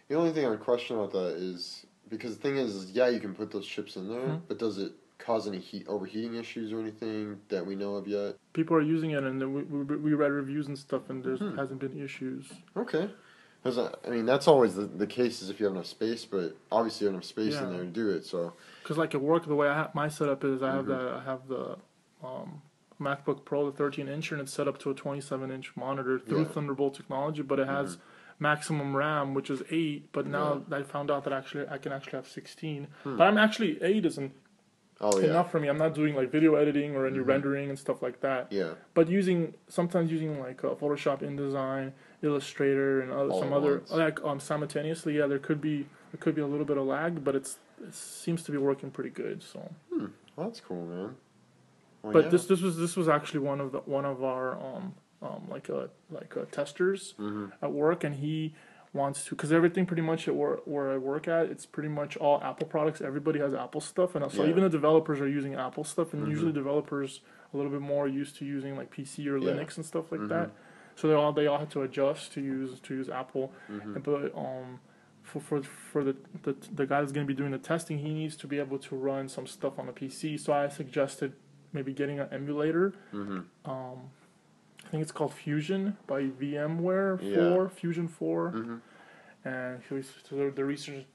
The only thing I question about that is, because the thing is you can put those chips in there, but does it cause any overheating issues or anything that we know of yet? People are using it, and we read reviews and stuff, and there hasn't been issues. Okay. Because, I mean, that's always the case is if you have enough space, but obviously you have enough space in there to do it, so... Because, like, at work, the way my setup is, I have the MacBook Pro, the 13-inch, and it's set up to a 27-inch monitor through Thunderbolt technology, but it has... maximum RAM, which is 8, but now I found out that I can actually have 16. But I'm actually 8 isn't enough for me. I'm not doing like video editing or any rendering and stuff like that. Yeah. But sometimes using like Photoshop, InDesign, Illustrator, and some other simultaneously. Yeah, there could be a little bit of lag, but it seems to be working pretty good. So. Well, that's cool, man. Well, but this was actually one of our testers at work, and he wants to, because everything pretty much where I work at, it's pretty much all Apple products. Everybody has Apple stuff, and so even the developers are using Apple stuff, and usually developers a little bit more used to using like PC or Linux and stuff like that. So they all had to adjust to use Apple, but for the guy that's going to be doing the testing, he needs to be able to run some stuff on the PC. So I suggested maybe getting an emulator. I think it's called Fusion by VMware Fusion 4. And they're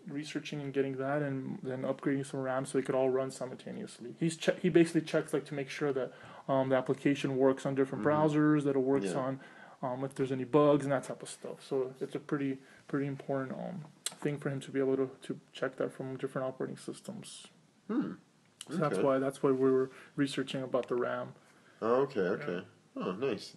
researching and getting that, and then upgrading some RAM so it could all run simultaneously. He basically checks like to make sure that the application works on different browsers, that it works on if there's any bugs and that type of stuff. So it's a pretty important thing for him to be able to check that from different operating systems. So that's why we were researching about the RAM. Oh, okay. Oh, nice.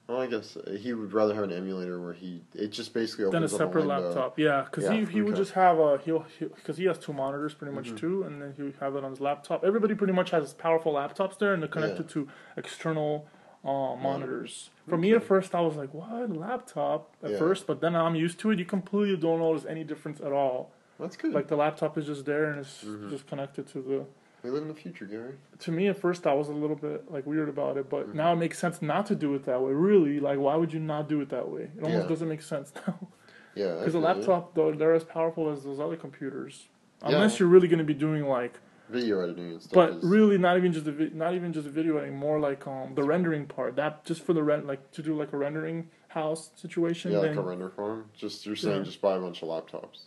I guess he would rather have an emulator where it just basically opens then a up separate laptop. Because he would just have because he has 2 monitors pretty much too, and then he would have it on his laptop. Everybody pretty much has powerful laptops there, and they're connected to external monitors. For me, at first, I was like, "What laptop?" At first, but then I'm used to it. You completely don't notice any difference at all. That's good. Like the laptop is just there, and it's just connected to the. We live in the future, Gary. To me, at first, I was a little bit like weird about it, but now it makes sense not to do it that way. Really, like, why would you not do it that way? It almost doesn't make sense now. Yeah, because a laptop, though, they're as powerful as those other computers. unless you're really going to be doing like video editing and stuff. But really, not even just video editing, more like the rendering part. That just for the like to do like a rendering house situation. Yeah, like a render farm. Just you're saying just buy a bunch of laptops.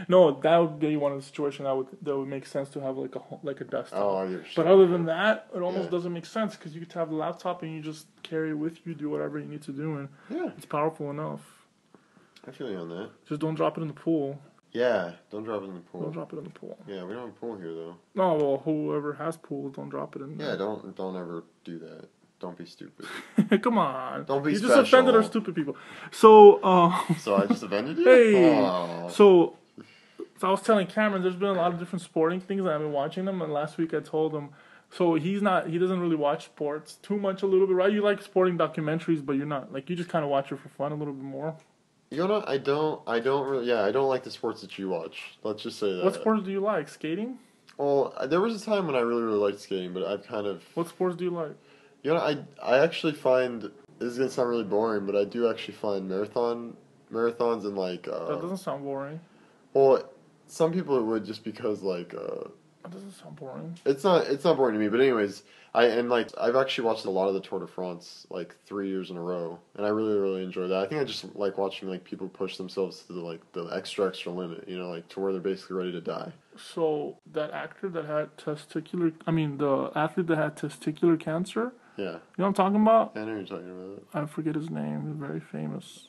No, that would be one of the situations that would make sense to have like a desktop. Oh, I understand. But other than that, it almost doesn't make sense because you get to have the laptop and you just carry it with you, do whatever you need to do, and it's powerful enough. I feel you on that. Just don't drop it in the pool. Yeah, don't drop it in the pool. Don't drop it in the pool. Yeah, we don't have a pool here though. No, well, whoever has pools, don't drop it in there. Yeah, don't ever do that. Don't be stupid. Come on. Don't be you special. You just offended our stupid people. So, So I just offended you? Hey. Oh. So I was telling Cameron, there's been a lot of different sporting things, and I've been watching them. And last week I told him, so he doesn't really watch sports too much, a little bit, right? You like sporting documentaries, but you're not like you just kind of watch it for fun a little bit more. You know what? I don't really. Yeah, I don't like the sports that you watch. Let's just say that. What sports do you like? Skating? Well, there was a time when I really liked skating, but I've kind of. What sports do you like? You know, I actually find this is gonna sound really boring, but I do actually find marathons and like. That doesn't sound boring. Well, some people it would just because like. That doesn't sound boring. It's not boring to me, but anyways, I've actually watched a lot of the Tour de France like 3 years in a row, and I really enjoy that. I think I just like watching like people push themselves to the extra limit, you know, like to where they're basically ready to die. So that actor that had the athlete that had testicular cancer. Yeah. You know what I'm talking about? I know what you're talking about. I forget his name. He's very famous.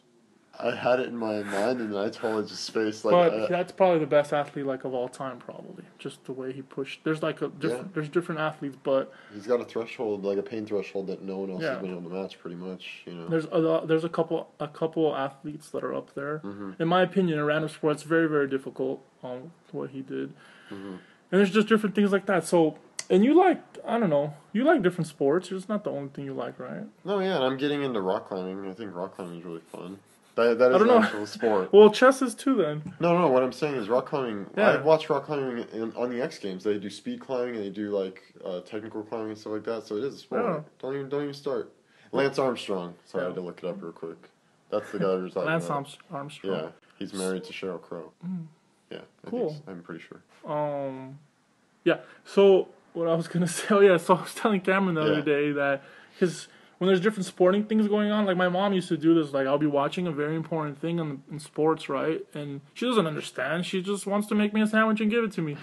I had it in my mind, and I totally just spaced. Like, but that's probably the best athlete like of all time, probably. Just the way he pushed. There's like there's different athletes, but he's got a threshold, like a pain threshold that no one else has been able to match, pretty much. You know. There's a couple athletes that are up there. Mm-hmm. In my opinion, in random sports, very very difficult on what he did, mm-hmm. and there's just different things like that. So. And you like, I don't know, you like different sports. It's not the only thing you like, right? No, yeah, and I'm getting into rock climbing. I think rock climbing is really fun. That is an actual sport. Well, chess is too, then. No, what I'm saying is rock climbing. Yeah. I watch rock climbing on the X Games. They do speed climbing and they do like technical climbing and stuff like that. So it is a sport. Yeah. Don't even start. Lance Armstrong. Sorry, I had to look it up real quick. That's the guy who's talking about. Lance Armstrong. Yeah, he's married to Sheryl Crow. Mm. Yeah, cool. I'm pretty sure. Yeah. So what I was gonna say, so I was telling Cameron the other day that because when there's different sporting things going on, like my mom used to do this, like I'll be watching a very important thing in sports, right? And she doesn't understand. She just wants to make me a sandwich and give it to me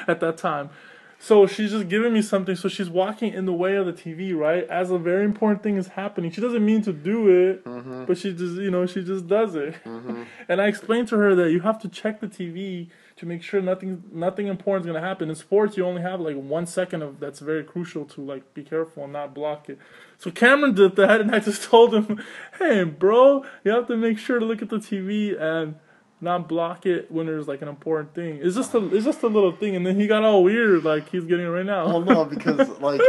at that time. So she's just giving me something. So she's walking in the way of the TV, right? As a very important thing is happening. She doesn't mean to do it, mm-hmm. but she just does it. Mm-hmm. And I explained to her that you have to check the TV to make sure nothing important is going to happen. In sports, you only have like 1 second of that's very crucial to like be careful and not block it. So Cameron did that, and I just told him, "Hey, bro, you have to make sure to look at the TV and not block it when there's like an important thing. It's just a little thing." And then he got all weird, like he's getting it right now. Well, no, because like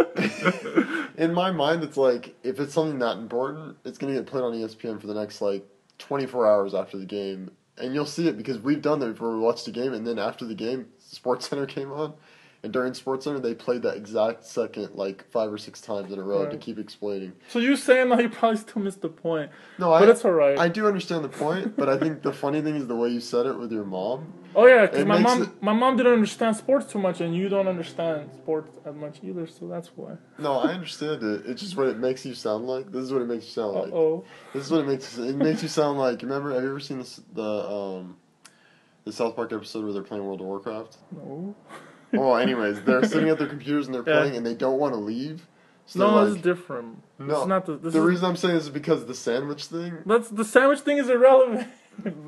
in my mind, it's like if it's something that important, it's gonna get played on ESPN for the next like 24 hours after the game. And you'll see it because we've done that before. We watched the game, and then after the game, SportsCenter came on, and during SportsCenter, they played that exact second like 5 or 6 times in a row to keep explaining. So you're saying that you probably still missed the point? No, but it's all right. I do understand the point, but I think the funny thing is the way you said it with your mom. Oh yeah, because my mom didn't understand sports too much, and you don't understand sports as much either, so that's why. No, I understand it. It's just what it makes you sound like. This is what it makes you sound like. Uh-oh. This is what it makes you sound like. Remember? Have you ever seen the South Park episode where they're playing World of Warcraft? No. Well, anyways, they're sitting at their computers and they're playing, and they don't want to leave. So no, it's different. No, it's not the reason I'm saying is because the sandwich thing. The sandwich thing is irrelevant.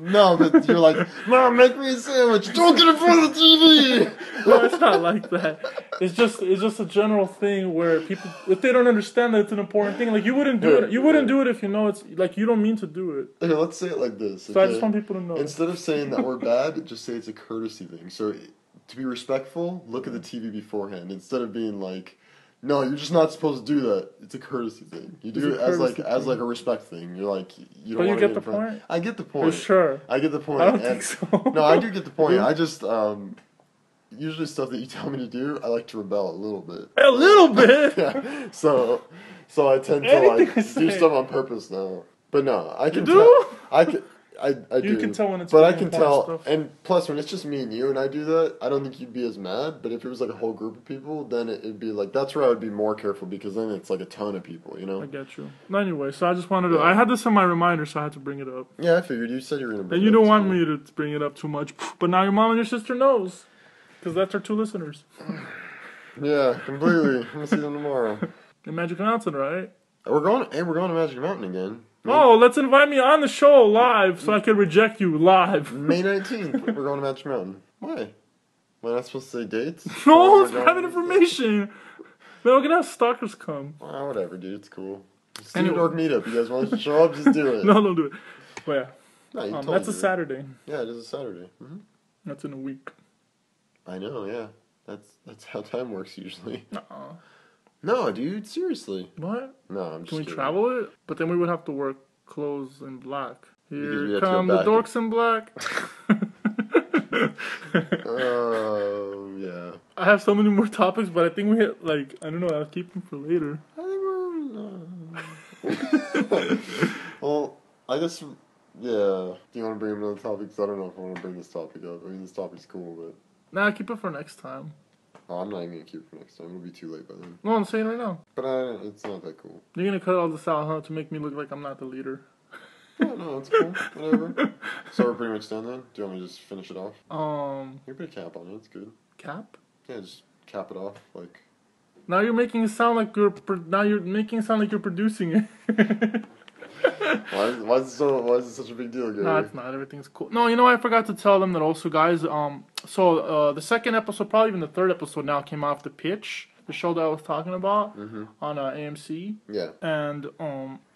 No, but you're like, Mom, make me a sandwich. Don't get in front of the TV. No, it's not like that. It's just a general thing where people, if they don't understand that it's an important thing, like you wouldn't do it. You wouldn't do it if you know it's like you don't mean to do it. Okay, let's say it like this. So I just want people to know. Instead of saying that we're bad, just say it's a courtesy thing. So to be respectful, look at the TV beforehand instead of being like, no, you're just not supposed to do that. It's a courtesy thing. You do it as a respect thing. You're like you don't. But want you get the point. I get the point. For sure. I get the point. I don't think so. No, I do get the point. I just usually stuff that you tell me to do, I like to rebel a little bit. A little bit. Yeah. So I tend to like do stuff on purpose now. But no, I can do. I do. You can tell when it's. But I can tell, stuff. and plus when it's just me and you and I do that, I don't think you'd be as mad. But if it was like a whole group of people, then it'd be like that's where I would be more careful because then it's like a ton of people, you know. I get you. Anyway, so I just wanted to. I had this in my reminder, so I had to bring it up. Yeah, I figured you said you were gonna. And you don't want me to bring it up too much, but now your mom and your sister knows, because that's our 2 listeners. Yeah, completely. I'm gonna see them tomorrow. In Magic Mountain, right? We're going to Magic Mountain again. Oh, let's invite me on the show live so I can reject you live. May 19th, we're going to Magic Mountain. Why? Am I not supposed to say dates? No, it's private information. Man, we're going to have stalkers come. Whatever, dude. It's cool. StudioDork meetup. You guys want to show up? Just do it. No, don't do it. But yeah. No, that's a Saturday. Yeah, it is a Saturday. Mm-hmm. That's in a week. I know, yeah. That's how time works usually. Uh-uh. No, dude, seriously. What? No, I'm just Can we kidding. travel it? But then we would have to wear clothes in black. Here come the dorks in black. Oh, yeah. I have so many more topics, but I think we hit, like, I don't know, I'll keep them for later. I think we're... Well, I guess... Yeah. Do you want to bring up another topic? Because I don't know if I want to bring this topic up. I mean, this topic's cool, but... Nah, keep it for next time. Oh, I'm not even going to keep it for next time. It'll be too late by then. No, I'm saying right now. But it's not that cool. You're going to cut all this out, huh, to make me look like I'm not the leader. No, it's cool. Whatever. So we're pretty much done then? Do you want me to just finish it off? You put a cap on it. It's good. Cap? Yeah, just cap it off. Like... Now you're making it sound like you're producing it. Why is it such a big deal, Gary? No, it's not. Everything's cool. No, you know, I forgot to tell them that also, guys. So the second episode, probably even the third episode now, came off The Pitch, the show that I was talking about on AMC. Yeah. And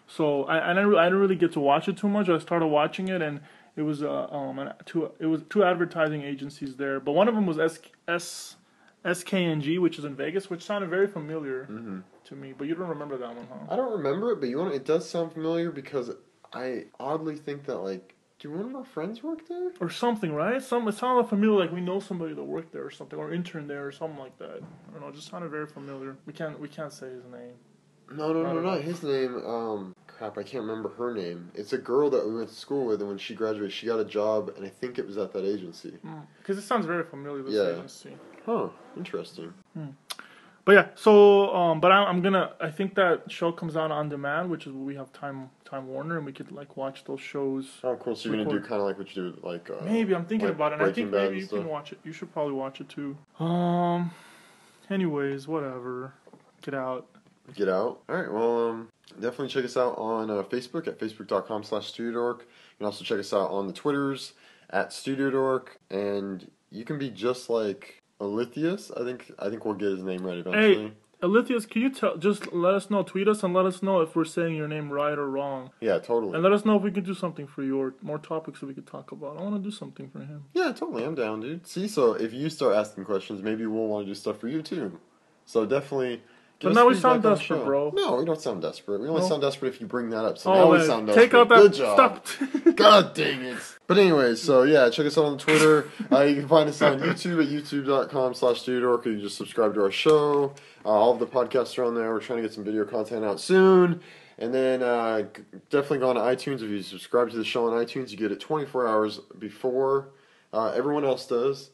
so I didn't really get to watch it too much. I started watching it, and it was two advertising agencies there, but one of them was SKNG, which is in Vegas, which sounded very familiar to me. But you don't remember that one, huh? I don't remember it, but it does sound familiar because I oddly think that, like, do one of our friends work there? Or something, right? It sounded familiar, like we know somebody that worked there or something, or interned there or something like that. I don't know, it just sounded very familiar. We can't say his name. No, not his name. Crap, I can't remember her name. It's a girl that we went to school with, and when she graduated, she got a job, and I think it was at that agency. Because it sounds very familiar, this agency. Huh, interesting. But yeah, so, but I think that show comes out on demand, which is we have Time Warner, and we could, like, watch those shows. Oh, cool, so you're going to do kind of like what you do with, like... maybe, I'm thinking about it, and I think maybe you can watch it. You should probably watch it, too. Anyways, whatever. Get out. Get out? Alright, well, definitely check us out on Facebook at facebook.com/StudioDork. You can also check us out on the Twitters at StudioDork, and you can be just like Alithius. I think we'll get his name right eventually. Hey, Alithius, can you just let us know, tweet us, and let us know if we're saying your name right or wrong. Yeah, totally. And let us know if we can do something for you, or more topics that we could talk about. I want to do something for him. Yeah, totally, I'm down, dude. See, so if you start asking questions, maybe we'll want to do stuff for you, too. So definitely... But now we sound desperate, bro. No, we don't sound desperate. We only sound desperate if you bring that up. So now we sound desperate. Take out that... Good job. Stop. God dang it. But anyways, so yeah, check us out on Twitter. You can find us on YouTube at youtube.com/StudioDork. You can just subscribe to our show. All of the podcasts are on there. We're trying to get some video content out soon. And then definitely go on to iTunes. If you subscribe to the show on iTunes, you get it 24 hours before everyone else does.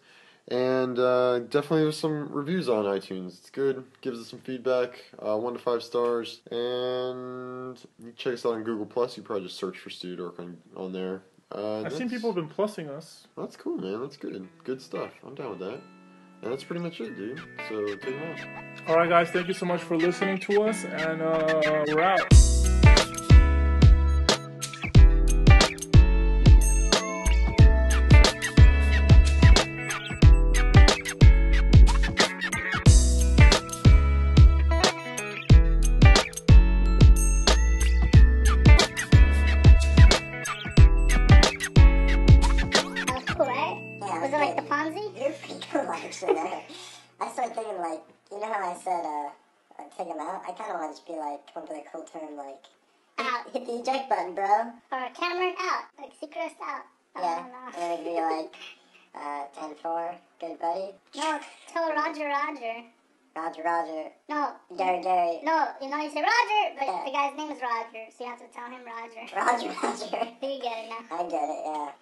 And definitely there's some reviews on iTunes. It's good. Gives us some feedback. 1 to 5 stars. And you check us out on Google+. You probably just search for StudioDork on there. I've seen people have been plussing us. That's cool, man. That's good. Good stuff. I'm down with that. And that's pretty much it, dude. So take them out. Alright, guys. Thank you so much for listening to us. And we're out. I started thinking, like, you know how I said, take him out? I kind of want to just be like, come up with a cool term, like, out, hit the eject button, bro. Or camera out, like, secret us out. Yeah, and then it'd be like, 10-4, good buddy. No, tell Roger. Roger. No. Gary. No, you know you say Roger, but Yeah. the guy's name is Roger, so you have to tell him Roger. Roger. You get it now. I get it, yeah.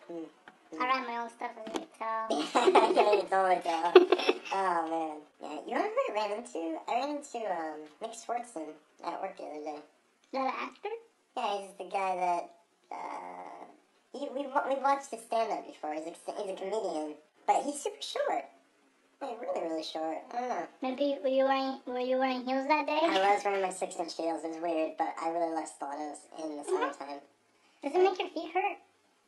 I write my own stuff as you can tell. I can't even tell. Oh, man. Yeah, you know what I ran into? I ran into Nick Swartzen at work the other day. Is that an actor? Yeah, he's the guy that, we've watched his stand-up before. He's a comedian, but he's super short. Like, really short. I don't know. Maybe were you wearing heels that day? I was wearing my 6-inch heels. It was weird, but I really love Staudos in the summertime. Does it make your feet hurt?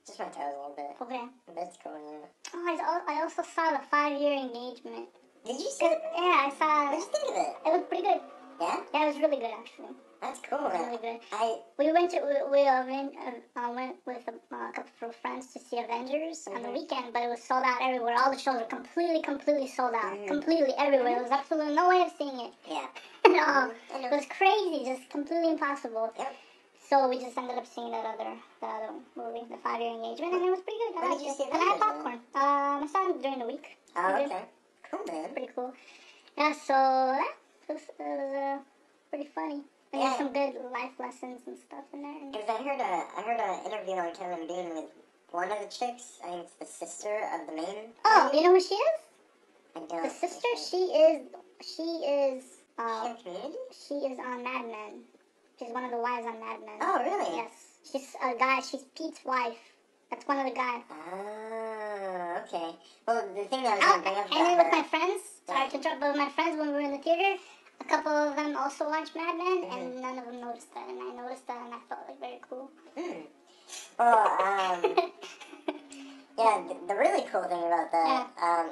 Just my toes a little bit. Okay. But it's cool, yeah. Oh, I also saw the 5-year engagement. Did you see it? Yeah, I saw What did you think of it? it. Looked pretty good. Yeah? Yeah, it was really good actually. That's cool, It was man. really good. I We went with a couple of friends to see Avengers on the weekend, but it was sold out everywhere. All the shows were completely sold out. Completely everywhere. There was absolutely no way of seeing it. yeah. No, it was crazy, just completely impossible. Yep. So we just ended up seeing the other movie, the 5-year engagement, and it was pretty good. I When liked did you it. see And I had Avengers, popcorn. I saw it during the week. Oh, Pretty good. okay. Cool, man. Pretty cool. Yeah, so it was pretty funny. And Yeah. there's some good life lessons and stuff in there. Because I heard an interview on Kevin Bean with one of the chicks. I think it's the sister of the main. Oh, you know who she is? I don't. The sister, she is She in Community? she is on Mad Men. She's one of the wives on Mad Men. Oh, really? Yes. She's a guy, she's Pete's wife. That's one of the guys. Ah, okay. Well, the thing that I was going to bring up And then about with my her... friends, sorry to interrupt, but with my friends when we were in the theater, a couple of them also watched Mad Men, Mm-hmm. and none of them noticed that, and I noticed that, and I felt like very cool. Well, yeah, the really cool thing about that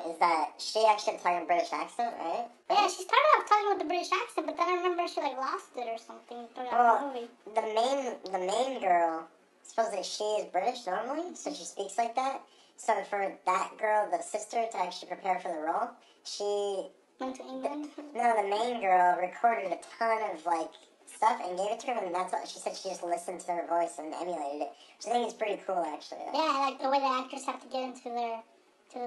is that she actually had to talk in a British accent, right? Yeah, she started off talking with the British accent, but then I remember she like lost it or something throughout the Well, movie. the main girl, supposedly she is British normally, so she speaks like that. So for that girl, the sister, to actually prepare for the role, she... Went to England. No, the main girl recorded a ton of, like, stuff and gave it to her, and that's what she said. She just listened to her voice and emulated it, which I think is pretty cool, actually. Yeah, like the way the actors have to get into the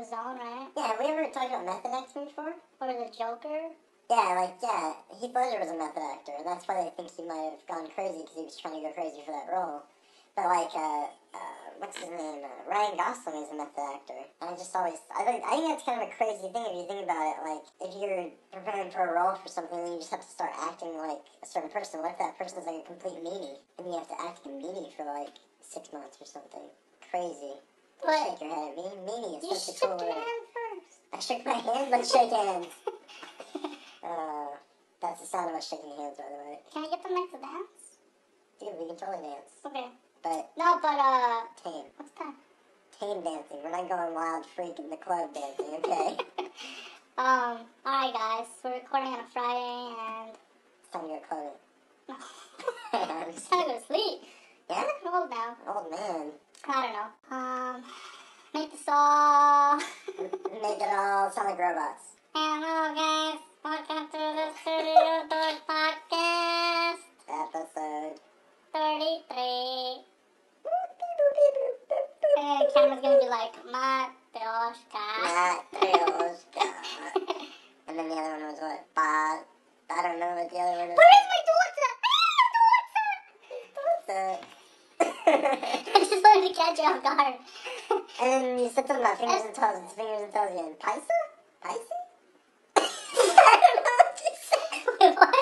zone, right? Yeah, have we ever talked about method acting before? Or the Joker. Yeah, Heath Ledger was a method actor, and that's why they think he might have gone crazy, because he was trying to go crazy for that role. But, like, what's his name? Ryan Gosling is a method actor. And I just always, I think that's kind of a crazy thing if you think about it. Like, if you're preparing for a role for something, then you just have to start acting like a certain person. What if that person's like a complete meanie? And you have to act like a meanie for like 6 months or something. Crazy. What? Shake your head at me. Meanie is You such a shook cool your word. hand first. I shook my hand, let's shake hands. That's the sound of us shaking hands, by the way. Can I get the next dance? Dude, we can totally dance. Okay. But No, but tame. what's that? Tame dancing. We're not going wild freak in the club dancing, okay? Alright guys, we're recording on a Friday and It's time to go clubbing. I'm just gonna go to sleep. Yeah? I'm old now. Oh, man. I don't know. Make this all. Make it all sound like robots. Hello guys, welcome to the StudioDork Podcast. Episode. 33. And the camera's gonna be like, Matryoshka. Matryoshka. And then the other one was what? I don't know what the other one is. Where is my daughter? What's I just wanted to catch you off guard. And then you said something about fingers and toes. It's fingers and toes again. Paisa? Paisa? Wait, what?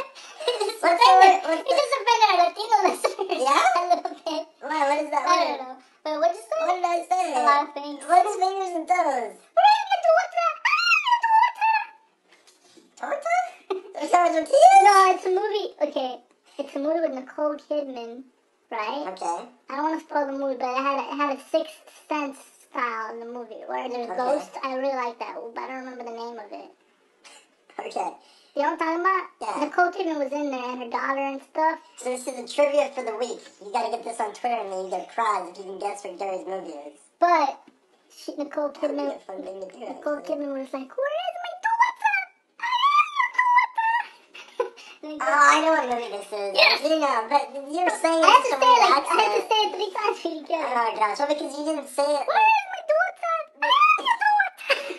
It's What's the word? What's It just offended our Latino listeners. Yeah? A little bit. Why? What is that I word? don't know. But what'd you say? What did I say? A lot of things. What is fingers and toes? Where is my daughter? Torta? Is that tortillas? No, it's a movie. Okay, it's a movie with Nicole Kidman, right? Okay. I don't want to spoil the movie, but it had a Sixth Sense style in the movie where there's Okay. ghosts. I really like that, but I don't remember the name of it. Okay. You know what I'm talking about? Yeah. Nicole Kidman was in there and her daughter and stuff. So this is the trivia for the week. You gotta get this on Twitter and then you get a prize if you can guess what Gary's movie is. But Nicole That would be Kidman, a fun thing to do. Nicole actually. Kidman was like, "Where is my daughter? Oh, I know what movie this is. Yes. You know, but you're saying I have to it say so it I have to say it 3 times for you to get it. Oh gosh, well because you didn't say it. Where is my daughter?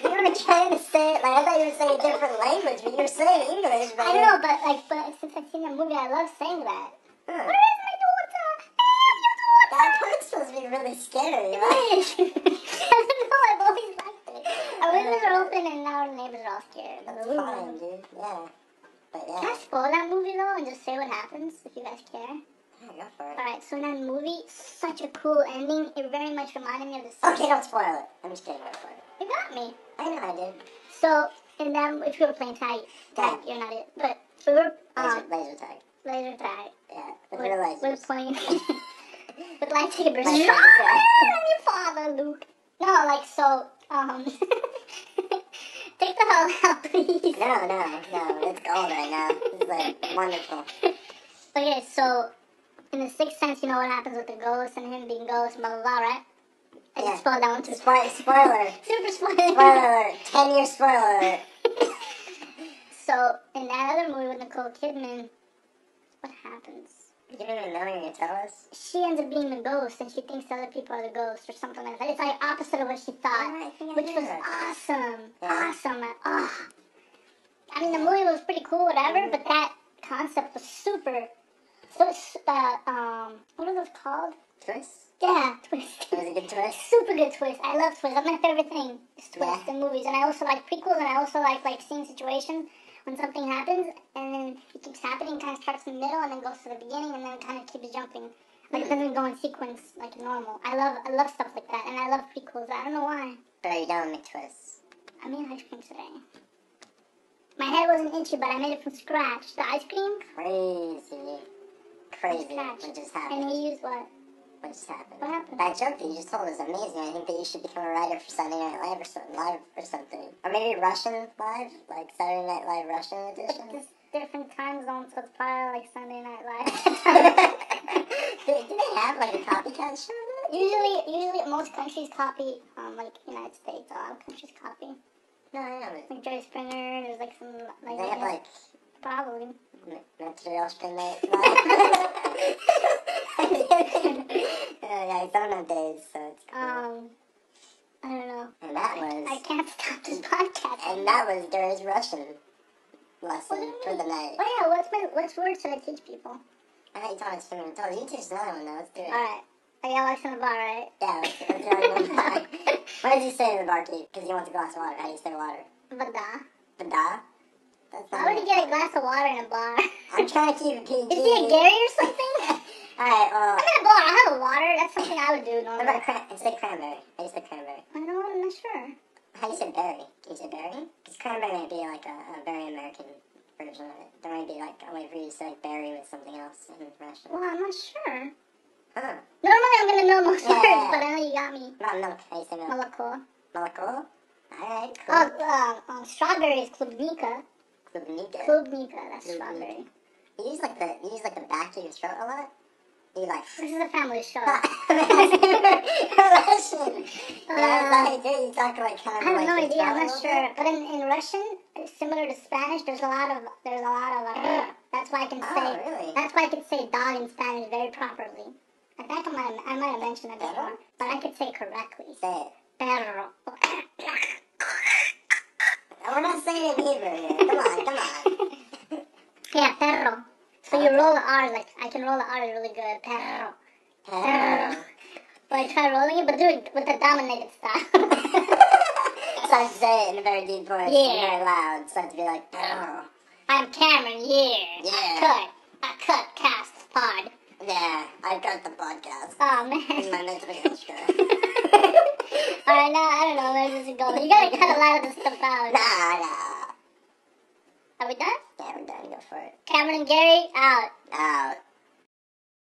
You were trying to say it, like, I thought you were saying a different language, but you were saying English, but... I don't know, but since I've seen that movie, I love saying that. Huh. Where is my daughter? That part's supposed to be really scary, right? I don't know, I've always liked it. Our windows are open and now our neighbors are all scared. That's fine, dude. Yeah. But yeah. Can I spoil that movie though and just say what happens if you guys care? Yeah, go for it. Alright, so in that movie, such a cool ending. It very much reminded me of the Okay, don't spoil it. I'm just kidding, don't spoil it. You got me. I know I did. So, in that, if we were playing tag, you're not it. But we were, Laser tag. laser tag. Yeah, with real lasers. We're playing with lightsabers. Lightsabers, I'm your father, Luke. No, like, so, take the hell out, please. No, it's gold right now. This is, like, wonderful. Okay, so, in the Sixth Sense, you know what happens with the ghost and him being ghost, blah, blah, blah, right? I just spoiled that one too. Spoiler. Super spoiler. Spoiler alert. 10-year spoiler alert. So, in that other movie with Nicole Kidman, what happens? You don't even know you're going to tell us? She ends up being the ghost, and she thinks the other people are the ghosts, or something like that. It's like opposite of what she thought, which was awesome. Yeah. Awesome. I mean, the movie was pretty cool, whatever, but that concept was super. So, what are those called? Twist? Yeah, twist. It was a good twist? Super good twist. I love twists. That's my favorite thing, is twists Yeah. in movies. And I also like prequels, and I also like seeing situations when something happens, and then it keeps happening, kind of starts in the middle, and then goes to the beginning, and then kind of keeps jumping. Like, it doesn't go in sequence like normal. I love stuff like that, and I love prequels. I don't know why. But are you down with twists? I made ice cream today. My head wasn't itchy, but I made it from scratch. The ice cream? Crazy. Scratch. What just And happened? he used what? What just happened? What happened? That joke that you just told is amazing. I think that you should become a writer for Saturday Night Live or something. Or maybe Russian Live? Like Saturday Night Live Russian edition? It's different time zones, so it's probably like Sunday Night Live. do they have like a copycat show of that? Usually most countries copy, like United States, a lot of countries copy. No, I know. Like Jerry Springer, there's like some, like... They have like... Probably. Material Spin Night Yeah, it's on them days, so it's cool. I don't know. And that was... I can't stop this podcast. And that was Dura's Russian lesson for the night. Oh yeah, what words should I teach people? I thought you taught us too many times. You teach another one now, let's do it. Alright. I got Alex in the bar, right? Yeah, let's go in the bar. What did you say in the barkeep? Because you want a glass of water. How do you say water? Vada. Vada? That's Why would you get a glass of water in a bar? I'm trying to keep it PG. Is he a Gary or something? Alright, well... I'm in a bar, I have a water. That's something I would do What normally. about say cranberry? How do you say cranberry? I don't know, I'm not sure. How do you say berry? Can you say berry? Because cranberry might be like a very American version of it. There might be like a way for you to say like berry with something else in Russian. Well, I'm not sure. Huh. Normally I'm gonna know most Yeah. words, but I know you got me. Not milk. How do you say milk? Moloko. Moloko? Alright, cool. Oh, strawberry is klubnika. Klubnika. Klubnika, that's strawberry. You use like the back of your throat a lot? You like... This is a family show. Russian. You talk like kind of I have like no your idea. I'm throat a not little sure. bit? But in Russian, similar to Spanish, there's a lot of that's why I can say Oh, really? that's why I can say dog in Spanish very properly. I think I might have mentioned that before, but I could say it correctly. Say it. Perro. We're not saying it in Hebrew here. Come on. Yeah, perro. So you roll the R like I can roll the R really good. Perro. Perro. Well, I try rolling it, but do it with the dominated style. So I say it in a very deep voice, Yeah. very loud, so I have to be like, oh. I'm Cameron. Yeah. I cut cast pod. Yeah, I got the podcast. Oh In man. my mental extra. Alright, now I don't know where this is going. You gotta cut a lot of this stuff out. Nah. Are we done? Yeah, we're done. Go for it. Cameron and Gary out. Out.